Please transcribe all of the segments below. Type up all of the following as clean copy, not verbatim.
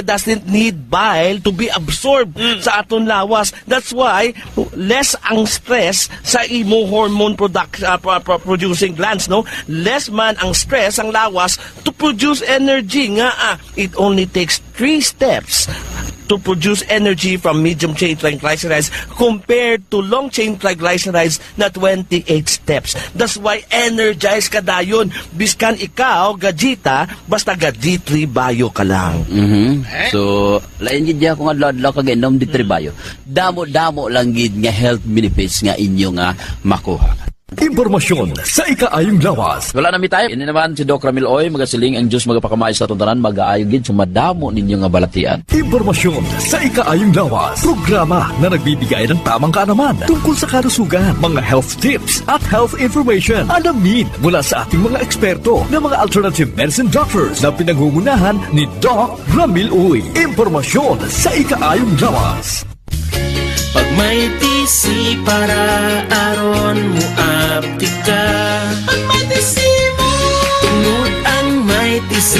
doesn't need bile to be absorbed sa aton lawas. That's why less ang stress sa imo hormone producing glands, no? Less man ang stress ang lawas to produce energy nga. It only takes 3 steps to produce energy from medium chain triglycerides compared to long chain triglycerides na 28 steps. That's why energized ka dayon. Biskan ikaw, gajita, basta D3 Bio ka lang. So, lain gid ako nga adlaw kag inom D3 Bio. Damo-damo lang gid nga health benefits nga inyo nga makuha. Impormasyon sa ikaayong lawas. Wala na mi tayo. Ini naman si Doc Ramil Oy, magasiling ang Diyos magapakamay sa tuntanan, mag-aayo gid sumadamo ninyo nga balatian. Impormasyon sa ikaayong lawas. Programa na nagbibigay ng tamang kaalaman tungkol sa kalusugan, mga health tips at health information. Alamin mula sa ating mga eksperto na mga alternative medicine doctors na pinangungunahan ni Doc Ramil Oy. Impormasyon sa ikaayong lawas. Pag may TC para aron mo aptika. Pag may TC mo, tungod ang may TC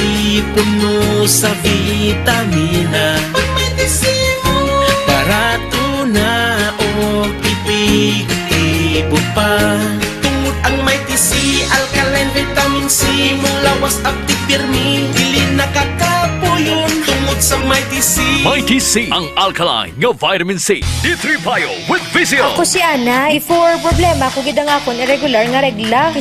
puno sa vitamina. Pag may TC mo, para tuna o epektibo pa. Tungod ang may TC, alkaline vitamin C, mong lawas aptik pirmi, dili nakakapuyon. Tungod sa may TC, Mighty C, ang alkaline nga vitamin C. D3 Bio with Visio. Ako si Ana, before problema ko gid ang akon irregular nga regla,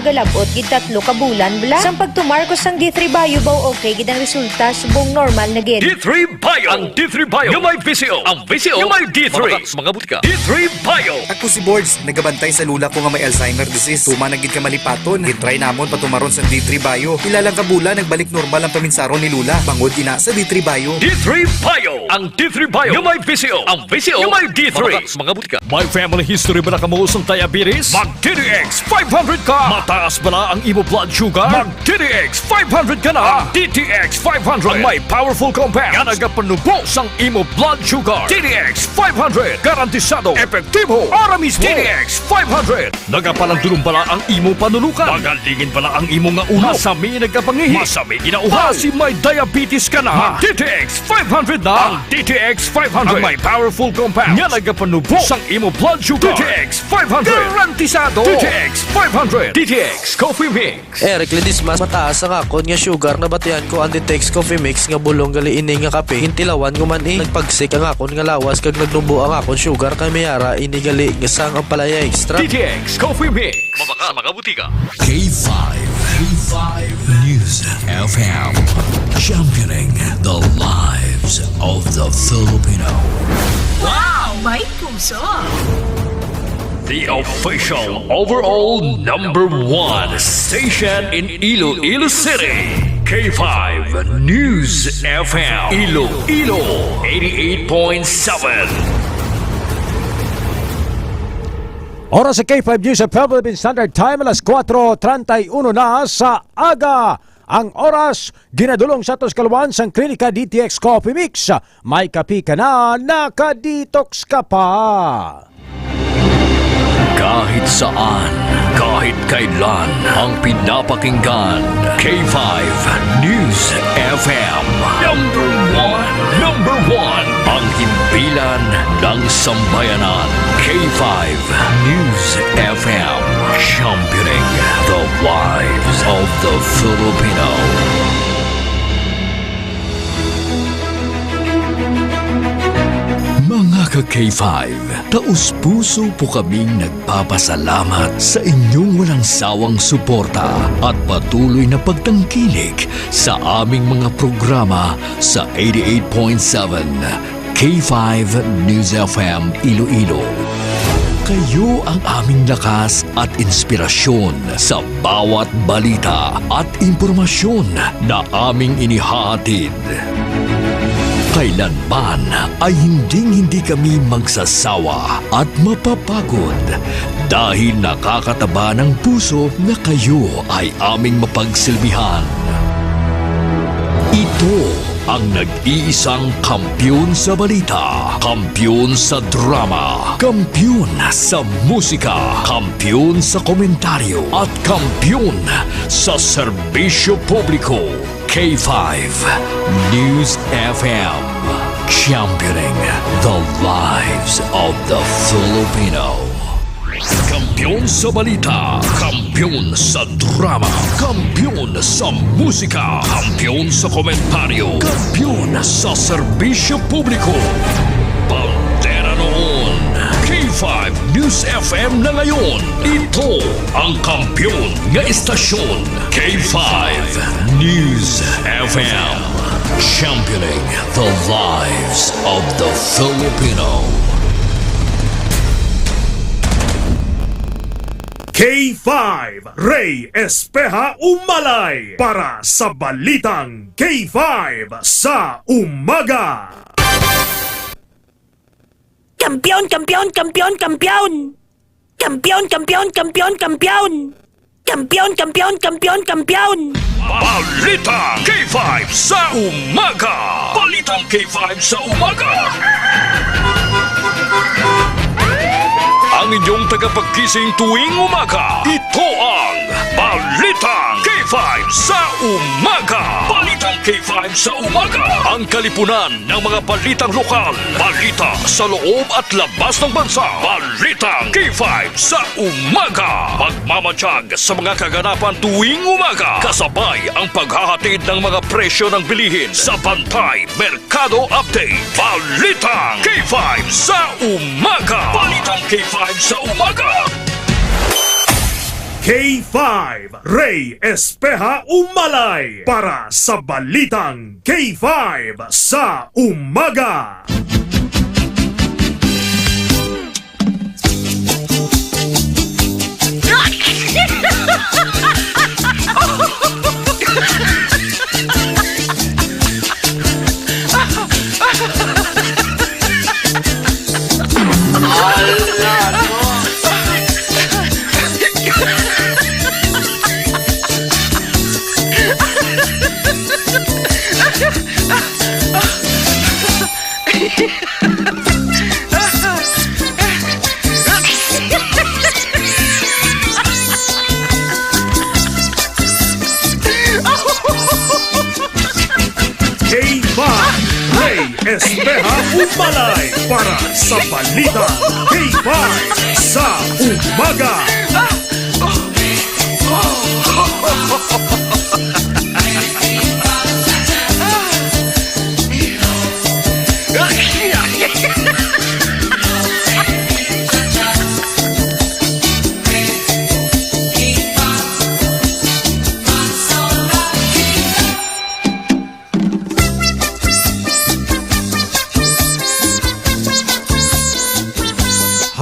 galabot gid 3 ka bulan bla. Sang pagtumar ko sang D3 Bio baw okay gid ang resulta subong normal na gid. D3 Bio, ang D3 Bio nga may Visio. Ang Visio nga may D3. Mga butika. D3 Bio. Ako si Boards, nagabantay sa lula ko nga may Alzheimer disease. Tuma na gid ka malipaton. Gitry namon patumaron sa D3 Bio. Ilalang kabula nagbalik normal ang paminsaron ni lula. Bangod ina sa D3 Bio. D3 Bio, ang D3 Bio nga may Visio. Ang Visio nga may D3. Mga butika. May family history ba na kamuusong diabetes? Mag DTX 500 ka. Mataas ba na ang imo blood sugar? Mag DTX 500 ka na. DTX 500 ang may powerful compound nga nagapanubos ang imo blood sugar. DTX 500 garantisado, epektibo, ara mismo. DTX 500 nagapalandulong bala ang imo panulukan. Magalingin bala ang imo nga ulo. Masami nagapangihi. Masami ginauhaw. Si may diabetes ka na. DTX 500 na. Ang DTX 500 ang may powerful compound nga nagapanubos ang imo blood sugar. DTX 500 garantisado. DTX 500. DTX Coffee Mix. Eric Ledismas, mataas ang akon nga sugar na batian ko ang Ditex Coffee Mix nga bulong gali ini nga kape. Hintilawan ko man nagpagsik ang akon nga lawas kag nagnumbo ang akon sugar kay mayara ini gali nga sang ang palaya extra. DTX Coffee Mix. Mabaka mga butika. K5 News FM, championing the lives of the Filipino. Wow! May puso! The official overall #1 station in Iloilo City. K5 News FM. Iloilo 88.7. Oras sa K5 News sa Philippine Standard Time, alas 4:31 na sa aga. Ang oras, ginadulong sa tos kaluan sang klinika DTX Coffee Mix. May kapi ka na, nakadetox ka pa. Kahit saan, kahit kailan, ang pinapakinggan. K5 News FM. Number one, ang himpilan ng sambayanan. K5 News FM. Championing the lives of the Filipino. Mga ka-K5, taus-puso po kaming nagpapasalamat sa inyong walang sawang suporta at patuloy na pagtangkilik sa aming mga programa sa 88.7 K5 News FM Iloilo. Kayo ang aming lakas at inspirasyon sa bawat balita at impormasyon na aming inihahatid. Kailanman ay hindi kami magsasawa at mapapagod dahil nakakataba ng puso na kayo ay aming mapagsilbihan. Ito ang nag-iisang kampiyon sa balita, kampiyon sa drama, kampiyon sa musika, kampiyon sa komentaryo, at kampiyon sa serbisyo publiko. K5 News FM, championing the lives of the Filipino. Kampiyon sa balita, kampiyon sa drama, kampiyon sa musika, kampiyon sa komentaryo, kampiyon sa serbisyo publiko. Pantera noon, K5 News FM na ngayon. Ito ang kampiyon nga istasyon, K5 News FM, championing the lives of the Filipino. K5 Ray Espeja Umalay para sa Balitang K5 sa Umaga. Kampiyon, kampiyon, kampiyon, kampiyon! Kampiyon, kampiyon, kampiyon, kampiyon! Kampiyon, kampiyon, kampiyon, kampiyon! Balitang K5 sa Umaga! Balitang K5 sa Umaga! Ang inyong tagapagkising tuwing umaga, ito ang Balitang K5 sa Umaga! Balitang K5 sa Umaga! Ang kalipunan ng mga balitang lokal, balita sa loob at labas ng bansa. Balitang K5 sa Umaga! Magmamatsyag sa mga kaganapan tuwing umaga, kasabay ang paghahatid ng mga presyo ng bilihin sa Bantay Merkado Update. Balitang K5 sa Umaga! Balitang K5 sa Umaga! K5 Ray Espeja Umalay para sa Balitang K5 sa Umaga. K5 Ray Espeja Umalay para sa Balitang K5 sa Umaga.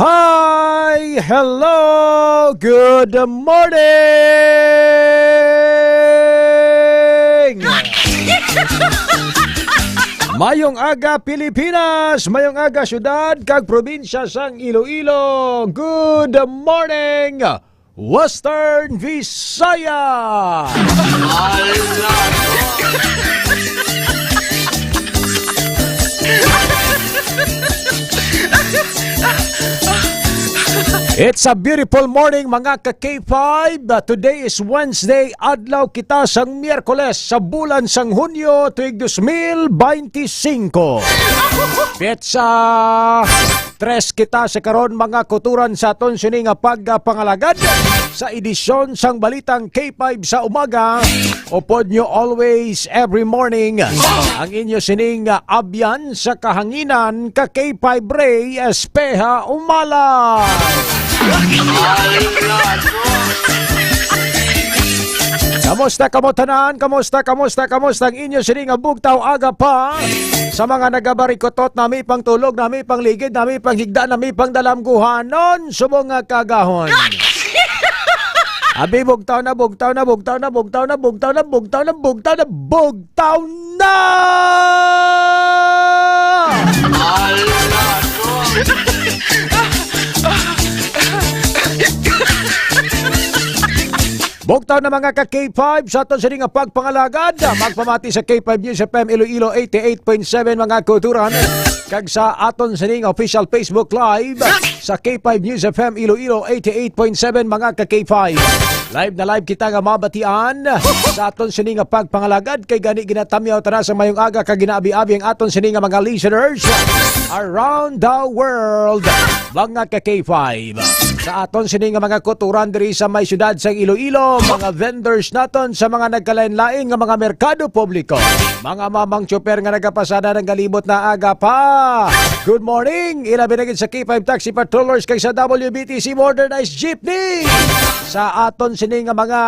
Hi! Hello! Good morning! Mayong aga Pilipinas, mayong aga syudad kag probinsya sang Iloilo. Good morning, Western Visaya. It's a beautiful morning mga ka-K5. Today is Wednesday, adlaw kita sang Miyerkules sa bulan sang Hunyo tuig 2025. Petsa tres kita sa karon mga kuturan sa aton sini nga pagpangalagad sa edisyon sang Balitang K5 sa Umaga. Upod nyo always every morning ang inyo sining abyan sa kahanginan ka-K5 Ray Espeja Umalay. Kamusta kamotanan? Kamusta ang inyo sining bugtaw aga pa sa mga nagabarikotot nami pang tulog, nami pang ligid, nami pang higda, nami pang dalamguhanon subong nga kagahon. Abi bugtaw na. Bugtaw na mga ka-K5 sa aton sa nga pagpangalagad. Magpamati sa K5 News FM Iloilo 88.7 mga kuturan. Kag sa aton sa nga official Facebook Live sa K5 News FM Iloilo 88.7 mga ka-K5. Live na live kita nga mabatian sa aton sa nga pagpangalagad. Kay gani ginatamyaw tara sa mayong aga kag ginaabi-abi ang aton sa nga mga listeners around the world. Mga ka-K5. Sa aton sini nga mga kuturan diri sa may syudad sa Iloilo, mga vendors naton sa mga nagkalain-lain nga mga merkado publiko. Mga mamang tsoper nga nagapasada ng galibot na aga pa. Good morning! Ilabi na gid sa K5 Taxi Patrollers kay sa WBTC Modernized Jeepney. Sa aton sini nga mga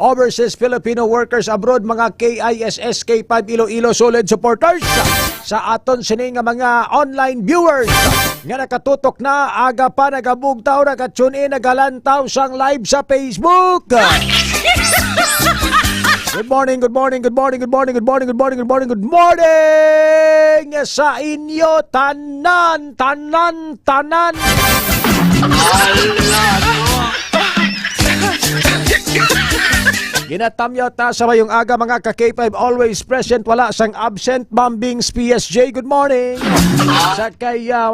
overseas Filipino workers abroad, mga KISS K5 Iloilo solid supporters. Sa aton sini nga mga online viewers nga nakatutok na aga pa nagabugtaw naka-tune in nagalantaw sang live sa Facebook. Good morning, good morning, good morning, good morning, good morning, good morning, good morning, good morning sa inyo tanan. Ginatamyaw ta sa mayong aga mga ka-K5 always present, wala sang absent. Mambings PSJ, good morning. Sa kaya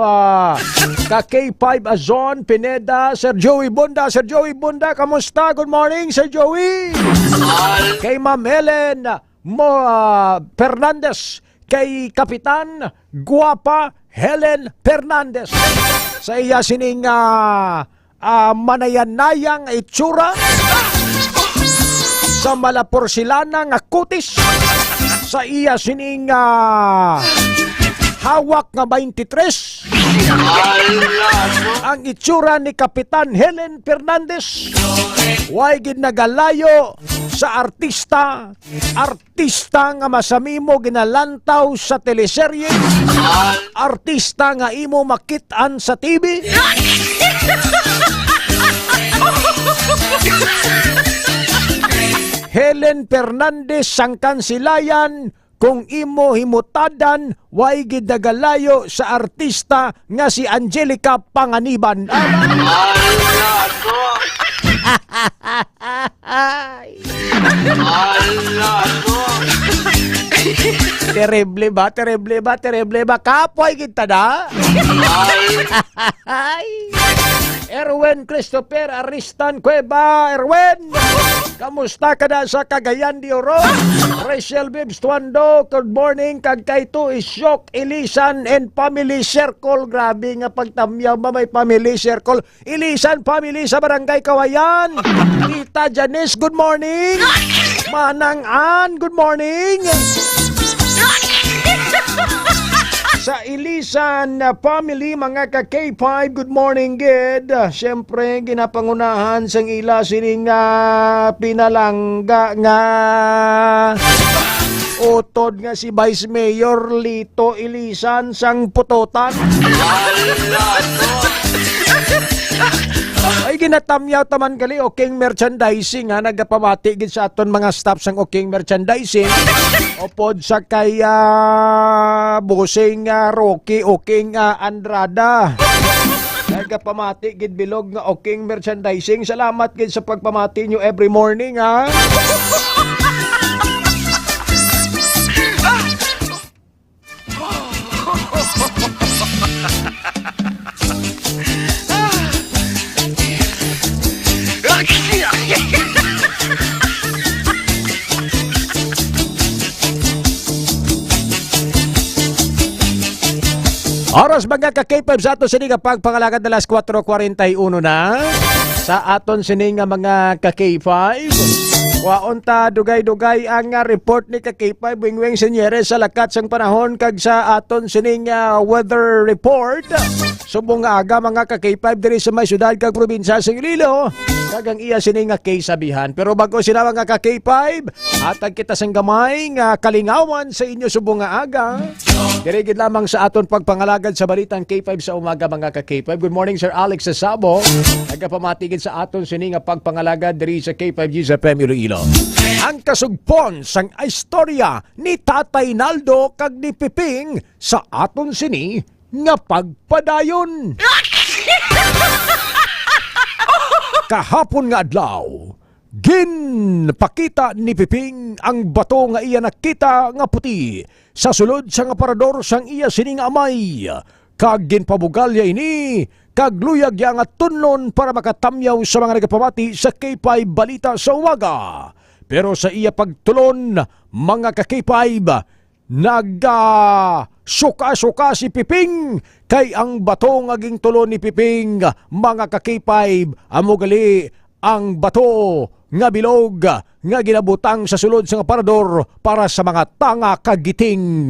ka-K5 Azon, Pineda, Sir Joey Bunda. Sir Joey Bunda, kamusta? Good morning, Sir Joey. Kay Ma'am Helen Fernandez, kay Kapitan Guapa Helen Fernandez. Sa iya sining manayanayang itsura sa malaporsilana nga kutis. Sa iya sining hawak nga 23 ang itsura ni Kapitan Helen Fernandez. Way gid nagalayo sa artista nga masamimo ginalantaw sa teleserye, artista nga imo makitaan sa TV. Helen Fernandez sang kansilayan kung imo himutadan way gid nagalayo sa artista nga si Angelica Panganiban. Terrible ba? Kapoy kita na. Erwin Christopher Aristan Cueva. Erwin, kamusta ka na sa Cagayan de Oro? Rachel Bibbs Tuando, good morning. Kag kayto Isyok, Ilisan and Family Circle. Grabe nga pagtamyaw ba may Family Circle. Ilisan Family sa Barangay Kawayan. Tita Janice, good morning. Manang Ann, good morning. Sa Ilisan family, mga ka-K5, good morning, Ged. Siyempre, ginapangunahan sang ila sining pinalangga nga utod nga si Vice Mayor Lito Ilisan sang putotan. Ay ginatamyaw taman gali oking merchandising ha, nagapamati gid sa aton mga staff sang oking merchandising. Opod sa kaya busing Rocky oking Andrada. Nagapamati gid bilog nga oking merchandising. Salamat gid sa pagpamati nyo every morning ha. Oras mga ka-K5 sa aton sining pagpangalagad na alas 4:41 na sa aton sining mga ka-K5. Waon ta dugay-dugay ang report ni ka-K5 wing-wing Senyeres sa lakat sang panahon kag sa aton sining weather report. Subong nga aga mga ka-K5 diri sa may syudad kag probinsya sa Iloilo. Kag ang iya sining K-sabihan. Pero bago sila mga ka-K5, atag kita sang gamay nga kalingawan sa inyo subong nga aga. Dirigid lamang sa aton pagpangalagad sa balitang K5 sa umaga mga ka-K5. Good morning Sir Alex Sasabo. Nagapamatigid sa aton sining pagpangalagad diri sa K5 News FM Iloilo. Ang kasugpon sang istorya ni Tatay Naldo kag ni Piping sa aton sini nga pagpadayon. Kahapon nga adlaw, Ginpakita ni Piping ang bato nga iya nakita nga puti sa sulod sa nga parador sang iya sining amay. Kag ginpabugalya ini kag luyag ya nga tunlon para makatamyaw sa mga nagapamati sa K5 balita sa umaga. Pero sa iya pagtulon, mga ka-K5, suka si Piping kay ang bato nga ging tulon ni Piping, mga ka-K5, amo gali ang bato nga bilog nga ginabutang sa sulod sa parador para sa mga tanga kagiting.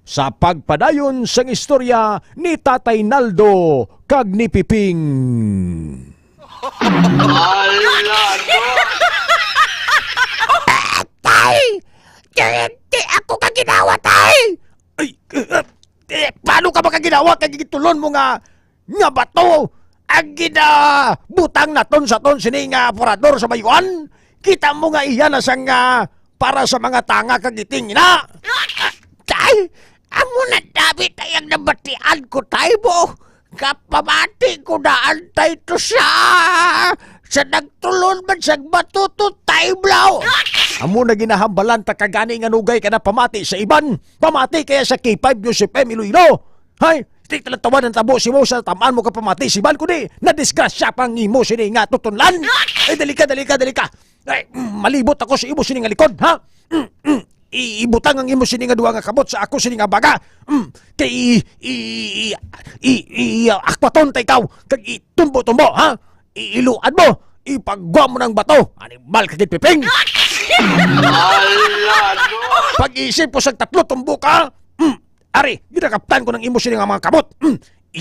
Sa pagpadayon sang istorya ni Tatay Naldo kag ni Piping. Tay! Di ako ka ginawa, tay! Ay, paano ka makaginawa kag gitulon mo nga bato ang ginabutang naton sa ton sining parador sa bayuan? Kita mo nga iyan na sang para sa mga tanga kagiting na. Tay! Amo na David ay ang nabatian ko, tay mo. Kapamati ko na antay to sa nagtulon man siyang batuto, tay blaw. Amo na ginahambalan ta kagani nga nugay ka na pamati sa iban. Pamati kaya sa K5 Joseph M. Iloilo. Hay, di talatawan ng tabo si mo sa tamaan mo ka pamati si iban ko di. Nadisgrasya pang imo sini nga tutunlan. Ay, dalika. Ay, malibot ako sa imo sini nga likod, ha? Ibutang ang imo sini nga duwa nga kabot sa ako sini nga baga. Kay akwaton tay ikaw kag itumbo-tumbo, ha? Iluad mo, ipagwa mo ng bato. Animal kagit Piping. Pag-iisip ko sa tatlo tumbo ka. Ari, ginakaptan ko ng imo sini nga mga kabot. 1, 2,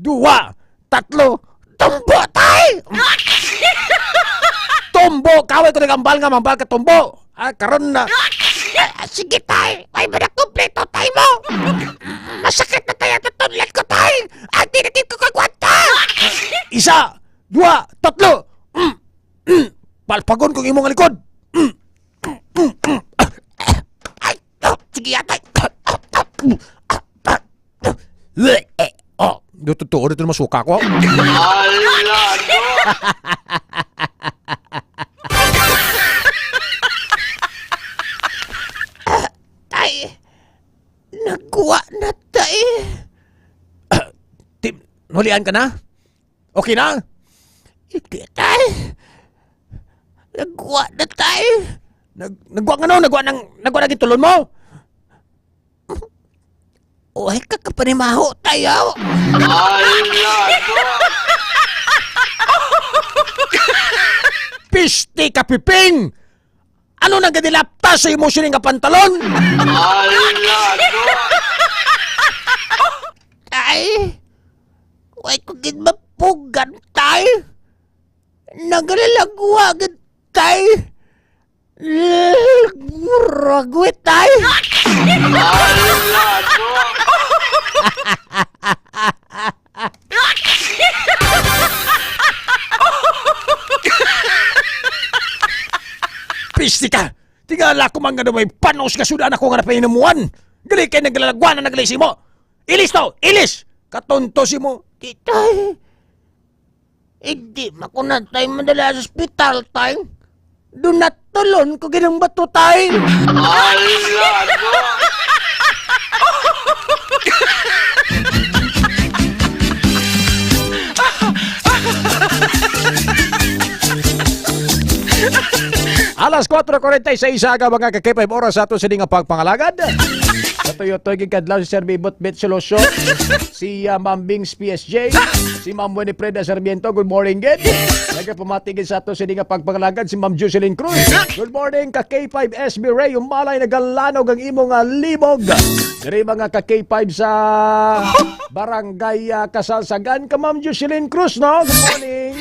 3, tumbo tay. Tumbo, kaway ko nagambal nga mambal ka tumbo. Karon na. Sige, tay. May manakumpleto, tay mo. Masakit na tayo sa tunlat ko, tay. At di ko kagwanta. 1, 2, 3. Palpagon kong imong likod. Ay, sige, tay. Oh, totoo dito na masuka ko. Tay, nagkuha na, tay. Tim, hulian ka na? Okay na? Hindi, tay. Nagkuha na, tay. Nagwa nga no? Nagwa na gitulon mo? Uy, kakapanimaho tayo. Piste ka, Piping! Ano nang gadilapta sa imo sining nga pantalon? Tay, uy, kung ginmapugan, tay. Nagalalagwa, tay. Ragwit, tay. Piste ka! Tingala ko man nga na may panos nga sudan ako nga napahinamuan. Gali kayo naglalagwan na naglisi mo. Ilis to! Ilis! Katonto si mo. Tay, hindi makunan tayo madala sa ospital, tay. Doon natulon ko ginang bato, tay. Alas 4:46 aga mga kakipay oras sa ato sa nga pagpangalagad. Katuyo-toy gikadlaw si Sir Bibot Bet Solusyo, si Ma'am Bings PSG, si Ma'am Winifreda Sarmiento, good morning gid. Nagapumatigid sa ato sa nga pagpangalagad si Ma'am Jocelyn Cruz. Good morning ka K5 SB Ray, umalay nagalanog ang imong libog. Diri mga ka K5 sa Barangay Kasalsagan ka Ma'am Jocelyn Cruz, no? Good morning.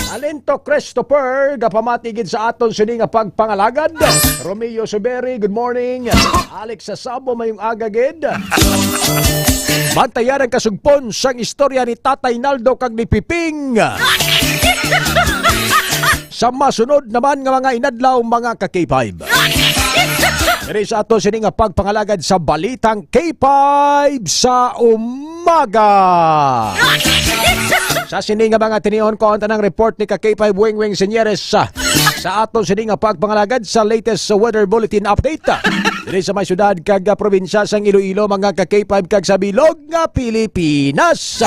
Alento Christopher, gapamatigid sa aton sini nga pagpangalagad. Romeo Soberi, good morning. Alex Sasabo, mayong agagid. Bantayan ang kasugpon sang istorya ni Tatay Naldo kag ni Piping. Sa masunod naman nga mga inadlaw mga ka-K5. Diri sa aton sini nga pagpangalagad sa balitang K5 sa umaga. Sa sini nga mga tinion ko ang tanang report ni K5 Wingwing Senyeres sa aton sini nga pagpangalagad sa latest weather bulletin update. Dili sa may syudad kag probinsya sang Iloilo mga K5 kag sa bilog nga Pilipinas.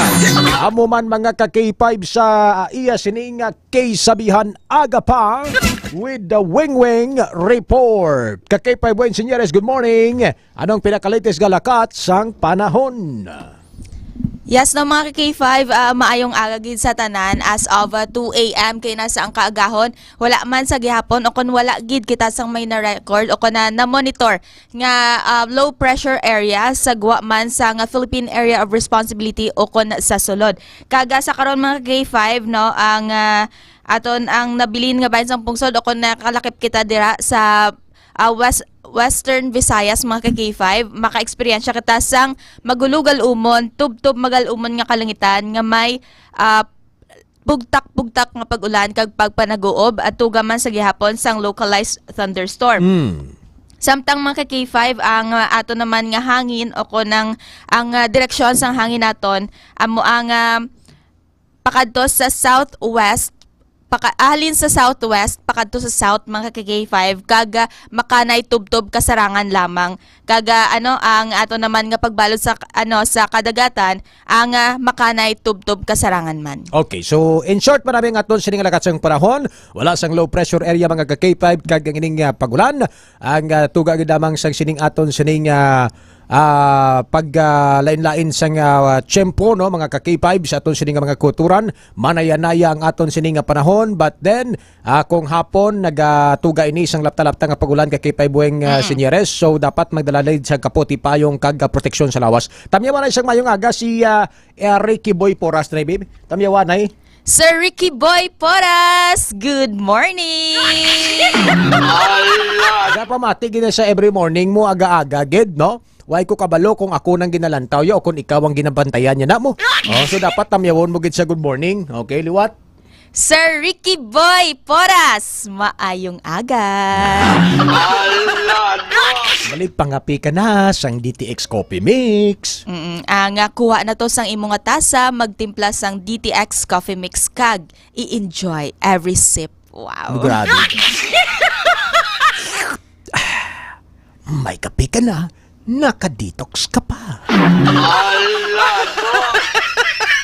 Amo man mga K5 sa iya sini nga K-sabihan aga pa with the Wingwing report. K5 Wing Senyeres, good morning. Anong pinaka-latest galakat sang panahon? Yes, no mga K5, maayong agagid sa tanan as of 2 a.m. kay nasa ang kaagahon. Wala man sa gihapon o kun wala gid kita sang may na-record o kun na monitor nga low pressure area sa guwa man sa nga Philippine Area of Responsibility o kun sa sulod. Kaga sa karon mga K5 no ang aton ang nabilin nga bahin sang pungsod o kun nakalakip kita dira sa Western Visayas mga K5, maka-eksperyensya kita sang magulugal umon, tub-tub magal umon nga kalangitan nga may bugtak-bugtak nga pag-ulan kag pagpanaguob at tugaman sa gihapon sang localized thunderstorm. Samtang mga K5 ang ato naman nga hangin o kunang ang direksyon sang hangin naton amo ang pakadto sa southwest ahalin sa southwest pakadto sa south mga K5 kaga makanay tubtob kasarangan lamang kaga ang ato naman nga pagbalod sa sa kadagatan ang makanay tubtob kasarangan man. Okay, so in short maraming aton sining lakat sang panahon, wala sang low pressure area mga K5 kag ining pagulan ang tuga gid lamang sang sining aton sining pag lain-lain sang tiyempo no mga K5 sa aton sining mga kulturan manaya-naya ang aton sining panahon, but then kung hapon nagatuga ini sang lapta-lapta nga pagulan kay K5 Bueng Senyeres, so dapat magdalalay sa kaputi payong kag proteksyon sa lawas. Tamyawan ay sang mayong aga si Ricky Boy Poras na babe. Tamyawan ay Sir Ricky Boy Poras, good morning! Aga pa mati gina sa every morning mo aga-aga gid no? Why ko kabalo kung ako nang ginalantaw yo o kung ikaw ang ginabantayan niya na mo. So dapat tamyawon mo gid sa good morning. Okay, liwat? Sir Ricky Boy Poras, maayong aga. Balik pangapi ka na sang DTX Coffee Mix. Ang kuha na to sang imong tasa, magtimpla sang DTX Coffee Mix kag i-enjoy every sip. Wow. Grabe. May kape ka na, naka-detox ka pa.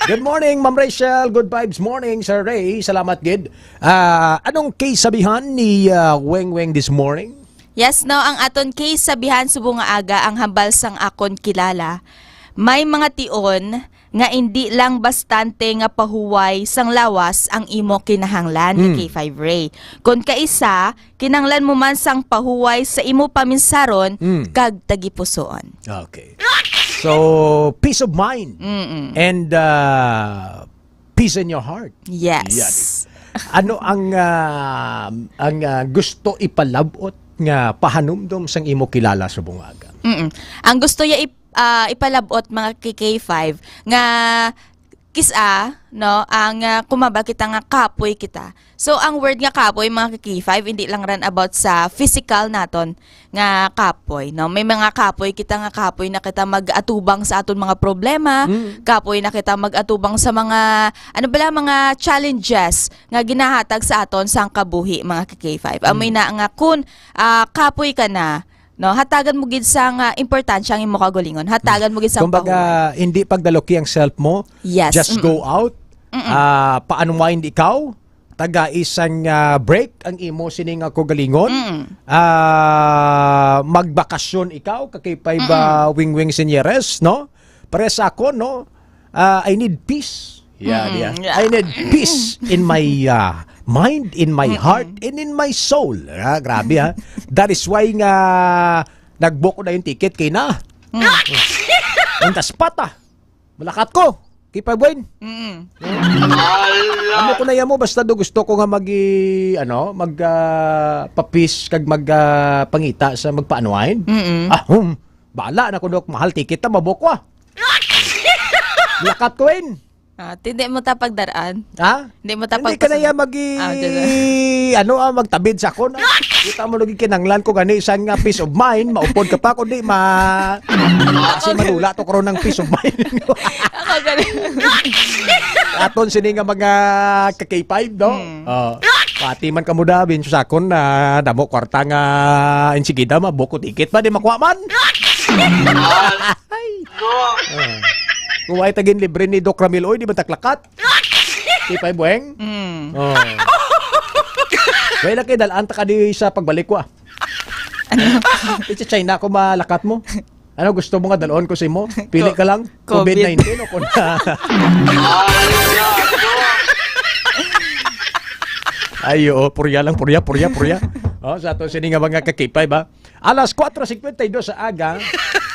Good morning, Ma'am Rachel. Good vibes morning, Sir Ray. Salamat, Gid. Anong case sabihan ni Weng this morning? Yes, no, ang aton case sabihan subong nga aga ang hambal sang akon kilala. May mga tion nga hindi lang bastante nga pahuway sang lawas ang imo kinahanglan ni K5 Ray. Kung kaisa, kinahanglan mo man sang pahuway sa imo paminsaron kag tagipusoon. Okay. So, peace of mind and peace in your heart. Yes. Ano ang gusto ipalabot nga pahanumdom sang imo kilala sa bungaga? Ang gusto ya ipalabot mga K5 nga kisa no ang kumaba kita nga kapoy kita. So ang word nga kapoy mga K5 hindi lang ran about sa physical naton nga kapoy no. May mga kapoy kita nga kapoy na kita mag-atubang sa aton mga problema, kapoy na kita mag-atubang sa mga mga challenges nga ginahatag sa aton sang kabuhi mga K5. Amoy na nga kun kapoy ka na no, hatagan mo gid sang importansya ang imo kagalingon. Hatagan mo gid sang kumbaga, hindi pagdaloki ang self mo. Yes. Just go out. Pa-unwind ikaw. Taga isang break ang imo sining kagalingon. Magbakasyon ikaw kakipay ba Wingwing Senyeres, no? Para sa ako, no? I need peace. Yeah. I need peace in my mind, in my heart, and in my soul. Grabe ha. That is why nga nag-book ko na yung ticket kay na. Ang taspata. Malakat ko. Kipa Buen. Ano ko na yan mo, basta do gusto ko nga magpapis kag magpangita sa magpa-unwind. Bala na ko dok, mahal ticket na mabok ko. Malakat ko in. Hindi mo ta pagdaraan. Ha? Hindi mo ta Hindi ka na yan magtabid sa ako na. Kita mo lagi kinanglan ko gani isang peace of mind, maupod ka pa kundi kasi malula to karon ng peace of mind. Ang Magaling. Aton sini nga mga ka-K5, no? Pati man kamo da bin sakon na damo kwarta nga insigida mabukot ikit pa di makuha man. Kung ay tagin libre ni Doc Ramil, oy, di ba taklakat? K5 bueng? Oh. Kaya na kayo dalaan ta ka di sa pagbalik ko It's China ko malakat mo. Ano gusto mo nga dalon ko sa mo? Pili ka lang? COVID-19 o kung na... Ayo, purya lang, purya. Sa ato sini nga mga kakipay ba? Alas 4:52 sa aga.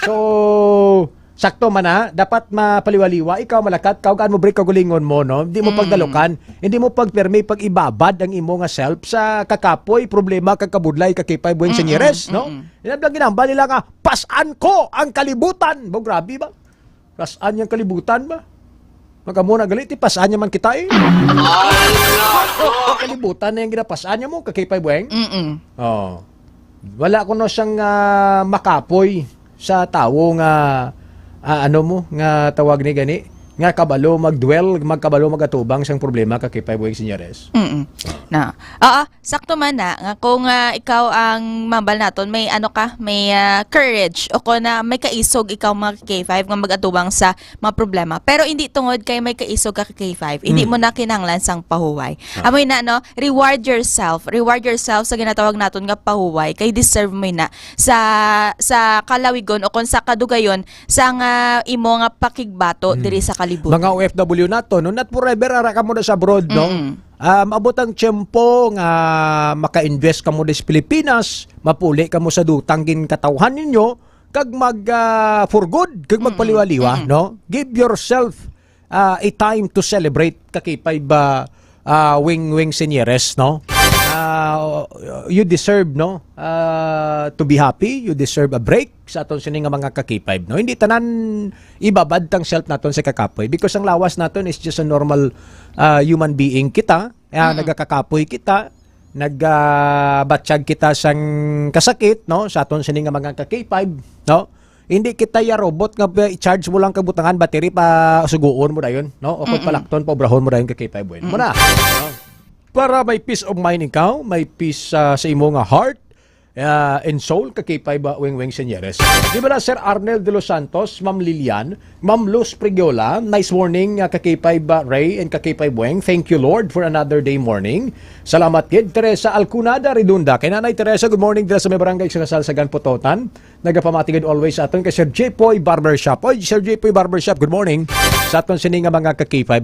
So, sakto man na, dapat mapaliwaliwa. Ikaw malakat, kaugaan mo break kagulingon mo, no? Hindi mo pagdalukan, hindi mo pagpermi pag ibabad ang imo nga self sa kakapoy, problema, kakabudlay, kakipay, buwing senyeres, no? Inablang ginamba nila nga, pasan ko ang kalibutan. Bo, grabe ba? Pasan yung kalibutan ba? Magamuna galit, pasan niya man kita eh. Kalibutan na yung ginapasaan niya mo, kakipay, buwing? Oh. Wala ko no siyang makapoy sa tao nga ano mo nga tawag ni gani nga kabalo magkabalo magatubang sang problema kakipay buwing senyeres. Na. Sakto man na nga kung ikaw ang mambal naton may may courage o kung na may kaisog ikaw mga K5 nga magatubang sa mga problema. Pero hindi tungod kay may kaisog ka K5, hindi mo na kinahanglan sang pahuway. Amoy na reward yourself sa ginatawag naton nga pahuway kay deserve mo na sa kalawigon o kung sa kadugayon sa nga imo nga pakigbato diri sa kalibutan. Mga OFW nato no not forever ara ka mo na sa abroad no. Maabot ang tiyempo nga maka-invest ka mo sa Pilipinas, mapuli ka mo sa dutang gin katawhan ninyo kag for good kag magpaliwaliwa no. Give yourself a time to celebrate kakipay ba wing senyeres no. You deserve no to be happy, you deserve a break sa aton sini nga mga kakipay no. Hindi tanan ibabad tang self naton sa kakapoy because ang lawas naton is just a normal human being kita. Nagakakapoy kita, nagbatsyag kita sang kasakit no sa aton sini nga mga kakipay no. Hindi kita ya robot nga i-charge mo lang kabutangan battery pa suguon mo dayon no o kung palakton pa obrahon mo dayon kakipay buwan mo na no? Para may peace of mind ikaw, may peace sa imo nga heart and soul, kakipay ba wing senyeres. Di ba na Sir Arnel de los Santos, Ma'am Lilian, Ma'am Luz Prigiola, nice morning kakipay ba Ray and kakipay buweng. Thank you Lord for another day morning. Salamat kid. Teresa Alcunada Redunda. Kay Nanay Teresa, good morning dila sa may barangay sa Kasal sa Ganpototan. Nagapamatigad always sa aton kay Sir Jepoy Barbershop. Oy, Sir Jepoy Barbershop, good morning. Sa aton sini nga mga kakipay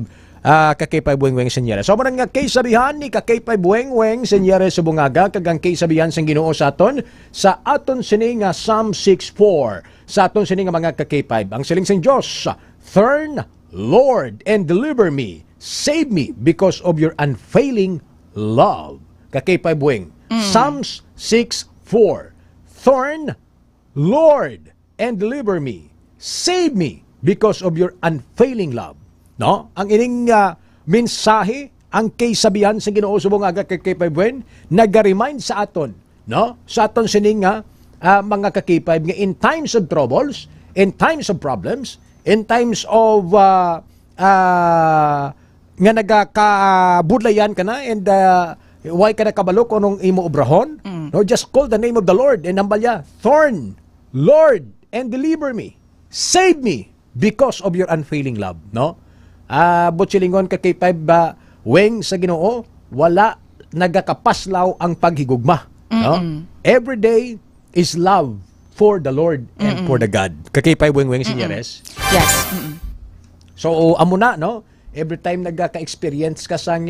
kakipay buweng senyeres. So man nga kay sabihan ni kakipay buweng senyeres sa bungaga kagang kay sabihan sang Ginoo sa aton sini nga Psalm 6:4 sa aton sini nga mga kakipay. Ang siling sang Dios, turn Lord and deliver me, save me because of your unfailing love. Kakipay buweng. Psalms 6:4. Turn Lord and deliver me, save me because of your unfailing love. No? Ang ining mensahe, ang kaysabihan sa Ginoo subong aga kakipay buwen, nag-remind sa aton, no? Sa aton sining mga kakipay nga in times of troubles, in times of problems, in times of nga nagakabudlayan ka na and why ka nakabalo kung imo obrahon? No, just call the name of the Lord and nambalya, turn, Lord, and deliver me, save me because of your unfailing love, no? Butchilingon kakipay ba weng sa Ginoo wala nagakapaslaw ang paghigugma no? Every day is love for the Lord and for the God. Kakipay weng senyeres. Yes. So amo na no, every time nagka-experience ka sang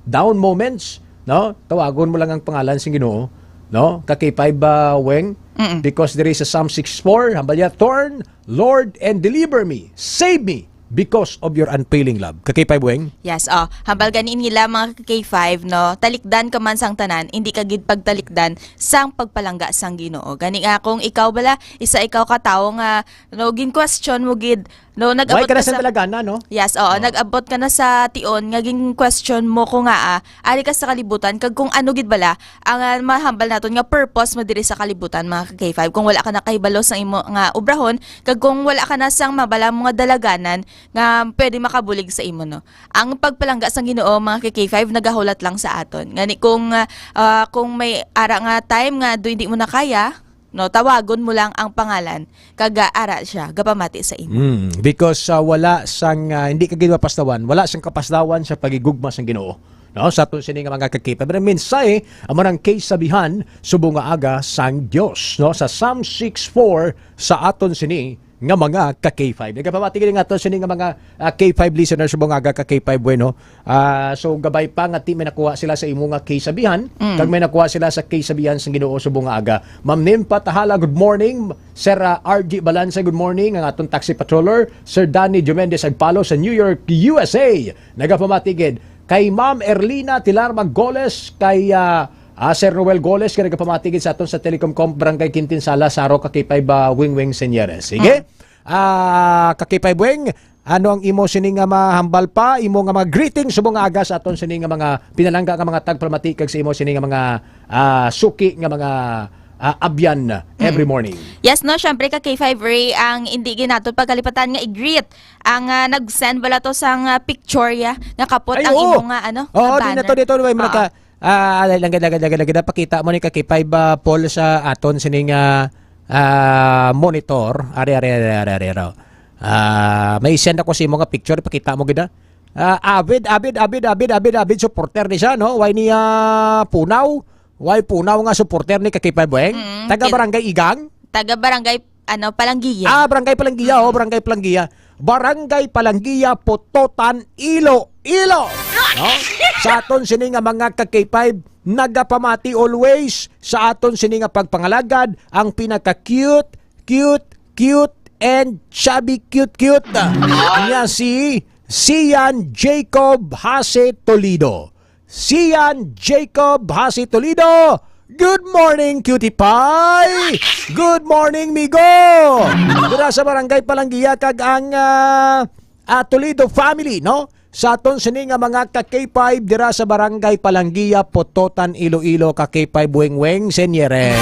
down moments no, tawagon mo lang ang pangalan sa Ginoo no, kakipay ba weng because there is a Psalm 6:4 hambalya, turn Lord and deliver me, save me because of your unfailing love. Kakipay buweng? Yes, hambal ganin nila mga K5 no, talikdan ka man sang tanan, hindi ka gid pagtalikdan sang pagpalangga sang Ginoo. Gani nga kung ikaw bala, ikaw ka tawo nga no gin question mo gid No, Why nag-abot ka na ka sa sa... Talagana, no? Yes, oo. Nag-abot ka na sa tion, ngaging question mo ko nga ari ka sa kalibutan, kag kung ano gid bala, ang mahambal naton nga purpose mo diri sa kalibutan, mga K5. Kung wala ka na kahibalo sa imo nga obrahon, kag kung wala ka na sang mabala mga dalaganan, nga pwede makabulig sa imo, no. Ang pagpalangga sang Ginoo, mga K5, nagahulat lang sa aton. Ngani kung may ara nga time nga do hindi mo na kaya, no, tawagon mo lang ang pangalan kag-ara siya gapamati sa imo. Because wala sang hindi ka gid mapastawan, wala sang kapastawan sa pagigugma sang Ginoo. No, sa aton sini nga mga kakita. Pero minsan amanang case sabihan subong nga aga sang Dios, no, sa Psalm 6:4 sa aton sini nga mga ka-K5. Nagpapatigil nga aton sini nga mga K5 listeners subong aga ka-K5 bueno. So gabay pa nga ti may nakuha sila sa imo nga case sabihan, kag may nakuha sila sa case sabihan sang Ginoo subong nga aga. Ma'am Nimpa Tahala, good morning. Sir RG Balanza, good morning. Ang atong taxi patroller, Sir Danny Jomendez Agpalo sa New York, USA. Nagapamatigid kay Ma'am Erlina Tilar Maggoles, kay Sir Noel Goles, kaya nagpamatigid sa aton sa Telecom Barangay Quintin Sala, Saro, Kakipay ba Wing Senyeres. Sige? Kakipay Wing, ano ang imo sini nga mahambal pa, imo nga mga greetings subong nga aga sa aton sini nga mga pinalangga nga mga tagpamatikag sa imo sini nga mga suki nga mga abyan every morning. Yes, no, syempre ka K5 Ray, ang hindi ginato pagkalipatan nga i-greet ang nag-send bala to sang picture ya nga kapot ang imo nga ano. Oo, nga dito way mo naka lagi pakita mo ni Kakipay ba Paul sa aton sining monitor. Ari. May send ako sa imo nga picture, pakita mo gid. Avid supporter ni siya, no? Why niya punaw? Why punaw nga supporter ni Kakipay Bueng? Taga Barangay Igang? Taga Barangay Palanggiya. Barangay Palanggiya, Barangay Palanggiya. Barangay Palanggiya, Pototan, Iloilo. No? Sa aton sini nga mga ka-K5, nagapamati always sa aton sini nga pagpangalagad ang pinaka-cute, and chubby cute niya si Sian Jacob Hase Toledo. Sian Jacob Hase Toledo. Good morning, cutie pie! Good morning, migo! Dira sa Barangay Palanggiya kag ang Toledo family, no? Sa aton sini nga mga ka-K5 dira sa Barangay Palanggiya, Pototan, Iloilo, ka-K5 Weng Senyeres.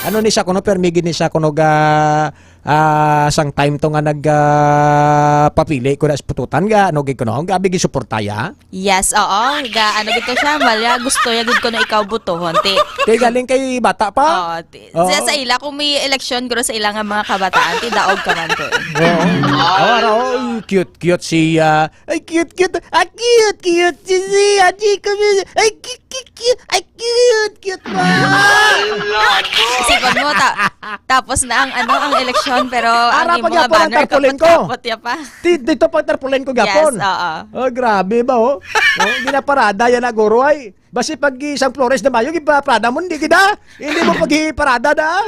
Ano ni siya kuno permigin ni siya kuno sang time to nga papili ko na sa pututan ga ano gid kuno gabi gi suportaya. Yes, oo. Ano gito siya malya gusto ya gid kuno ikaw butohon ti. Kay galing kay bata pa. Sa ila kung may election guro sa ilang nga mga kabataan ti daog ka man to. Cute si ay cute si Jacob. Ay cute pa. Isipan mo tapos na ang eleksyon pero ang imo nga banner kapot ya pa. Dito pag tarpulen ko gapon. Yes, oo. Oh, grabe ba oh. Hindi na parada yan na guro ay. Basi pag isang Flores na Mayo, ipaparada mo, hindi kita. Hindi mo pag-iparada na.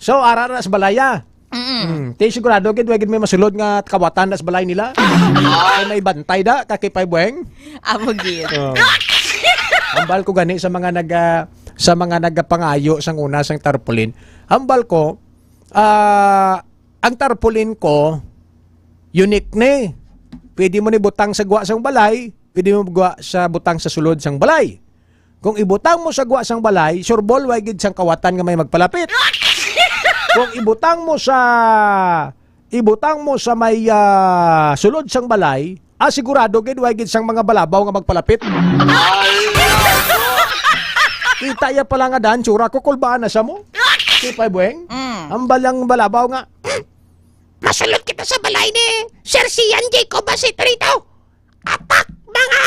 So, arara sa balaya. Ti sigurado gid wagid may masulod nga kawatan na sa balay nila. Ay may bantay da Kakipay Bueng. Amo gid. Ambal ko gani sa mga nagapangayo sang una sang tarpaulin. Ambal ko ang tarpaulin ko unique ni. Pwede mo ni butang sa guwa sang balay, pwede mo guwa sa butang sa sulod sang balay. Kung ibutang mo sa guwa sang balay, sureball way gid sang kawatan nga may magpalapit. Kung ibutang mo sa may sulod sang balay, sigurado gid way gid sang mga balabaw nga magpalapit. Kita ya pala nga dan tsura ko kulbaan na sa mo. Kakipay Bueng. Ang balang balabaw nga. Masulod kita sa balay ni Sir Sian Jacob Hase Toledo. Atak mga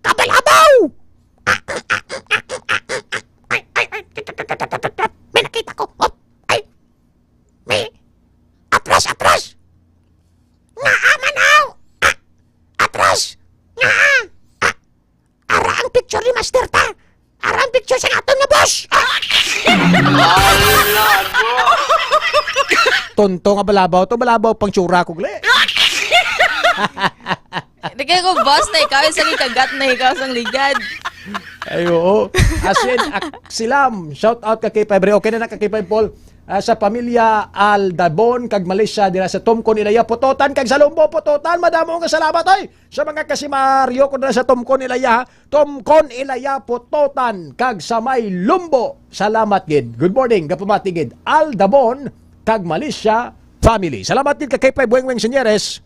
kabalabaw. May nakita ko. May atras. Naamanaw. Atras. Ara ang picture ni Master ta. Ara ang picture sa aton nga boss. Tonto nga balabaw to, balabaw pang tsura ko gle. Hindi kaya ko boss na ikaw isang ikagat na ikaw sang ligad. Ay oo. Asin Silam, shout out ka kay Pabre. Okay na Kakipay Paul. sa pamilya Aldabon kag Malaysia dira sa Tumkon Ilaya Putotan kag sa Lumbo Putotan. Madamo nga salamat ay sa mga kasimaryo ko dira sa Tumkon Ilaya, Tumkon Ilaya Putotan kag sa may Lumbo. Salamat gid. Good morning, gapamati gid Aldabon kag Malaysia family. Salamat gid kay Kay Bueng Senyeres.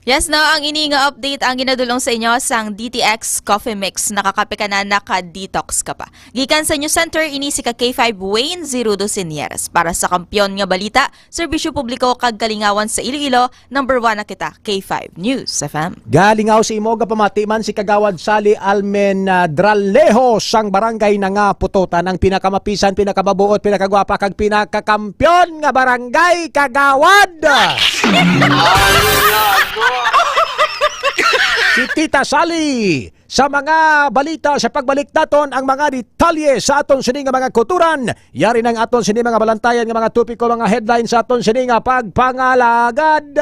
Yes, now ang ini nga update ang ginadulong sa inyo sang DTX Coffee Mix. Nakakape ka na, naka-detox ka pa. Gikan sa News Center, ini si K5 Wayne Zerudo Senyeres. Para sa kampyon nga balita, serbisyo publiko kag kalingawan sa Iloilo, number 1 na kita, K5 News FM. Galingaw si imo gapamatiman si Kagawad Sali Almen Dralejo sang barangay na nga Putotan ang pinakamapisan, pinakababuot, pinakagwapa kag pinakakampyon nga barangay Kagawad. Si Tita Sally sa mga balita sa pagbalik naton ang mga detalye sa aton sini nga mga kuturan. Yari ng aton sini mga balantayan nga mga topiko, mga headlines sa aton sini nga pagpangalagad.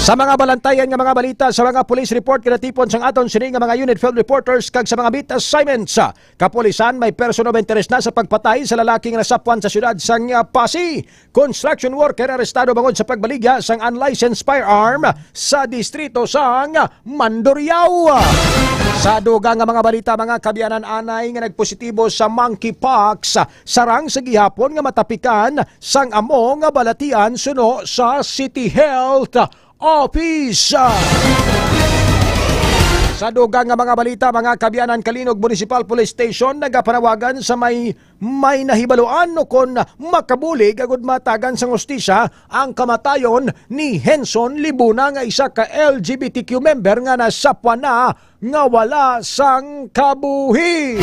Sa mga balantayan nga mga balita sa mga police report kinatipon sang aton sini nga mga unit field reporters kag sa mga beat assignments. Kapulisan may person of interest na sa pagpatay sa lalaki nga nasapwan sa syudad sang Pasig. Construction worker arestado bangod sa pagbaligya sang unlicensed firearm sa distrito sang Mandurriao. Sa dugang nga mga balita, mga kabiyanan anay nga nagpositibo sa monkeypox sarang sa gihapon nga matapikan sang amo nga balatian suno sa City Health Office. Sa dugang nga mga balita, mga kabiyanan Kalinog Municipal Police Station nagapanawagan sa may nahibaluan o kon makabulig agud matagan sang hustisya ang kamatayon ni Henson Libuna nga isa ka LGBTQ member nga nasapwa na nga wala sang kabuhi.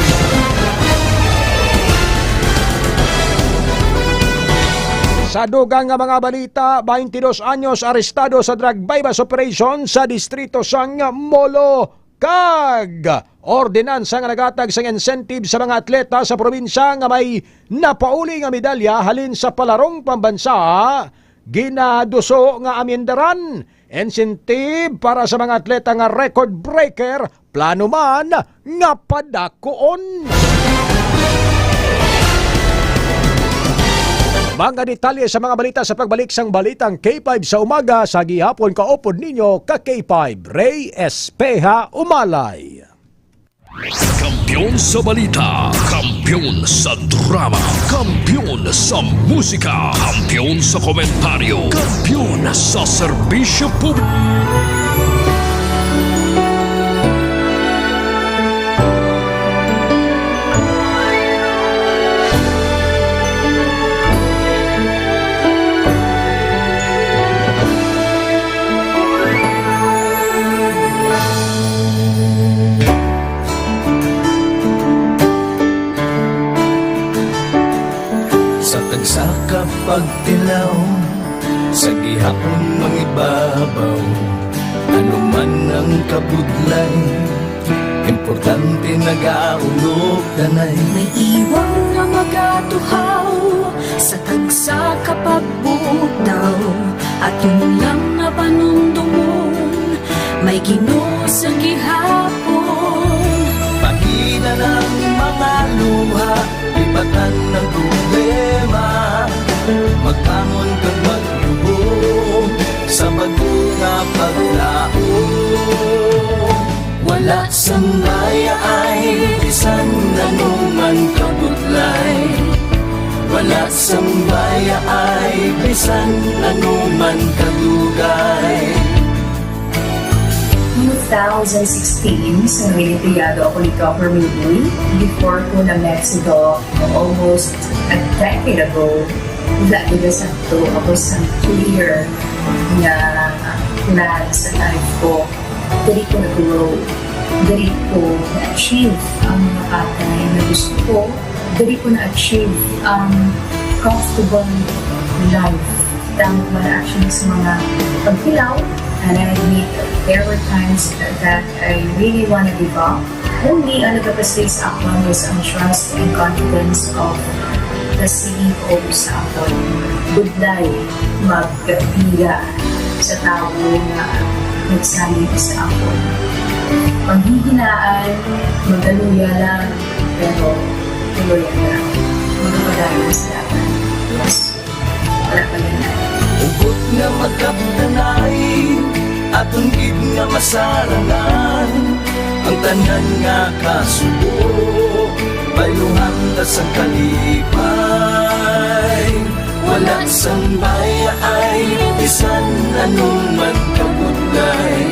Sa dugang nga mga balita, 22 anyos arestado sa drug bypass operation sa distrito sang Molo kag ordinansa nga nagatag sang incentive sa mga atleta sa probinsya nga may napauli nga medalya halin sa palarong pambansa. Ginaduso nga amendaran incentive para sa mga atleta nga record breaker, plano man nga padakuon. Mga detalye sa mga balita sa pagbalik sang balitang K5 sa umaga sa gihapon kaupod ninyo ka K5 Ray Espeha Umalay. Kampiyon sa balita, kampiyon sa drama, kampiyon sa musika, kampiyon sa komentaryo, kampiyon sa serbisyo publiko. Sa kapagtilaw, sa gihapon mangibabaw, ano man ang kabudlay, importante nagaulog danay. May iwang nga magatuhaw, sa tagsa kapagbutaw, at yun lang nga panumdumon, may Ginoo sa gihapon. Pahina ng mga luha, lipatan ng problema, magbangon kang maglubog sa bagunga paglaon. Wala sang maya ay bisan nanuman kabudlay, wala sang maya ay bisan nanuman kadugay. 2016, sa Olimpiado ako ni Government Louis. Before ko na Mexico, almost a decade ago, wala ko sa to. Ako sa clear na plan sa life ko. Dali ko na-grow. Dali ko na-achieve ang mga patay na gusto ko. Dali ko na-achieve ang comfortable life. Dahil wala actually sa mga pagkilaw. And I admit there were times that I really want to give up. Only ang nagkapaslis ako was ang trust and confidence of the CEO sa akong budlay magkapila sa tao na nagsalit sa ako. Paghihinaan, magaluya lang, pero tuloy lang. Magpadayon sa akin. Yes, wala pa yan. Ugot nga magkaptanay at unggid nga masarangan, ang tanan nga kasubo bayuhan ta sa kalipay. Wala sang baya ay bisan anong man kabudlay.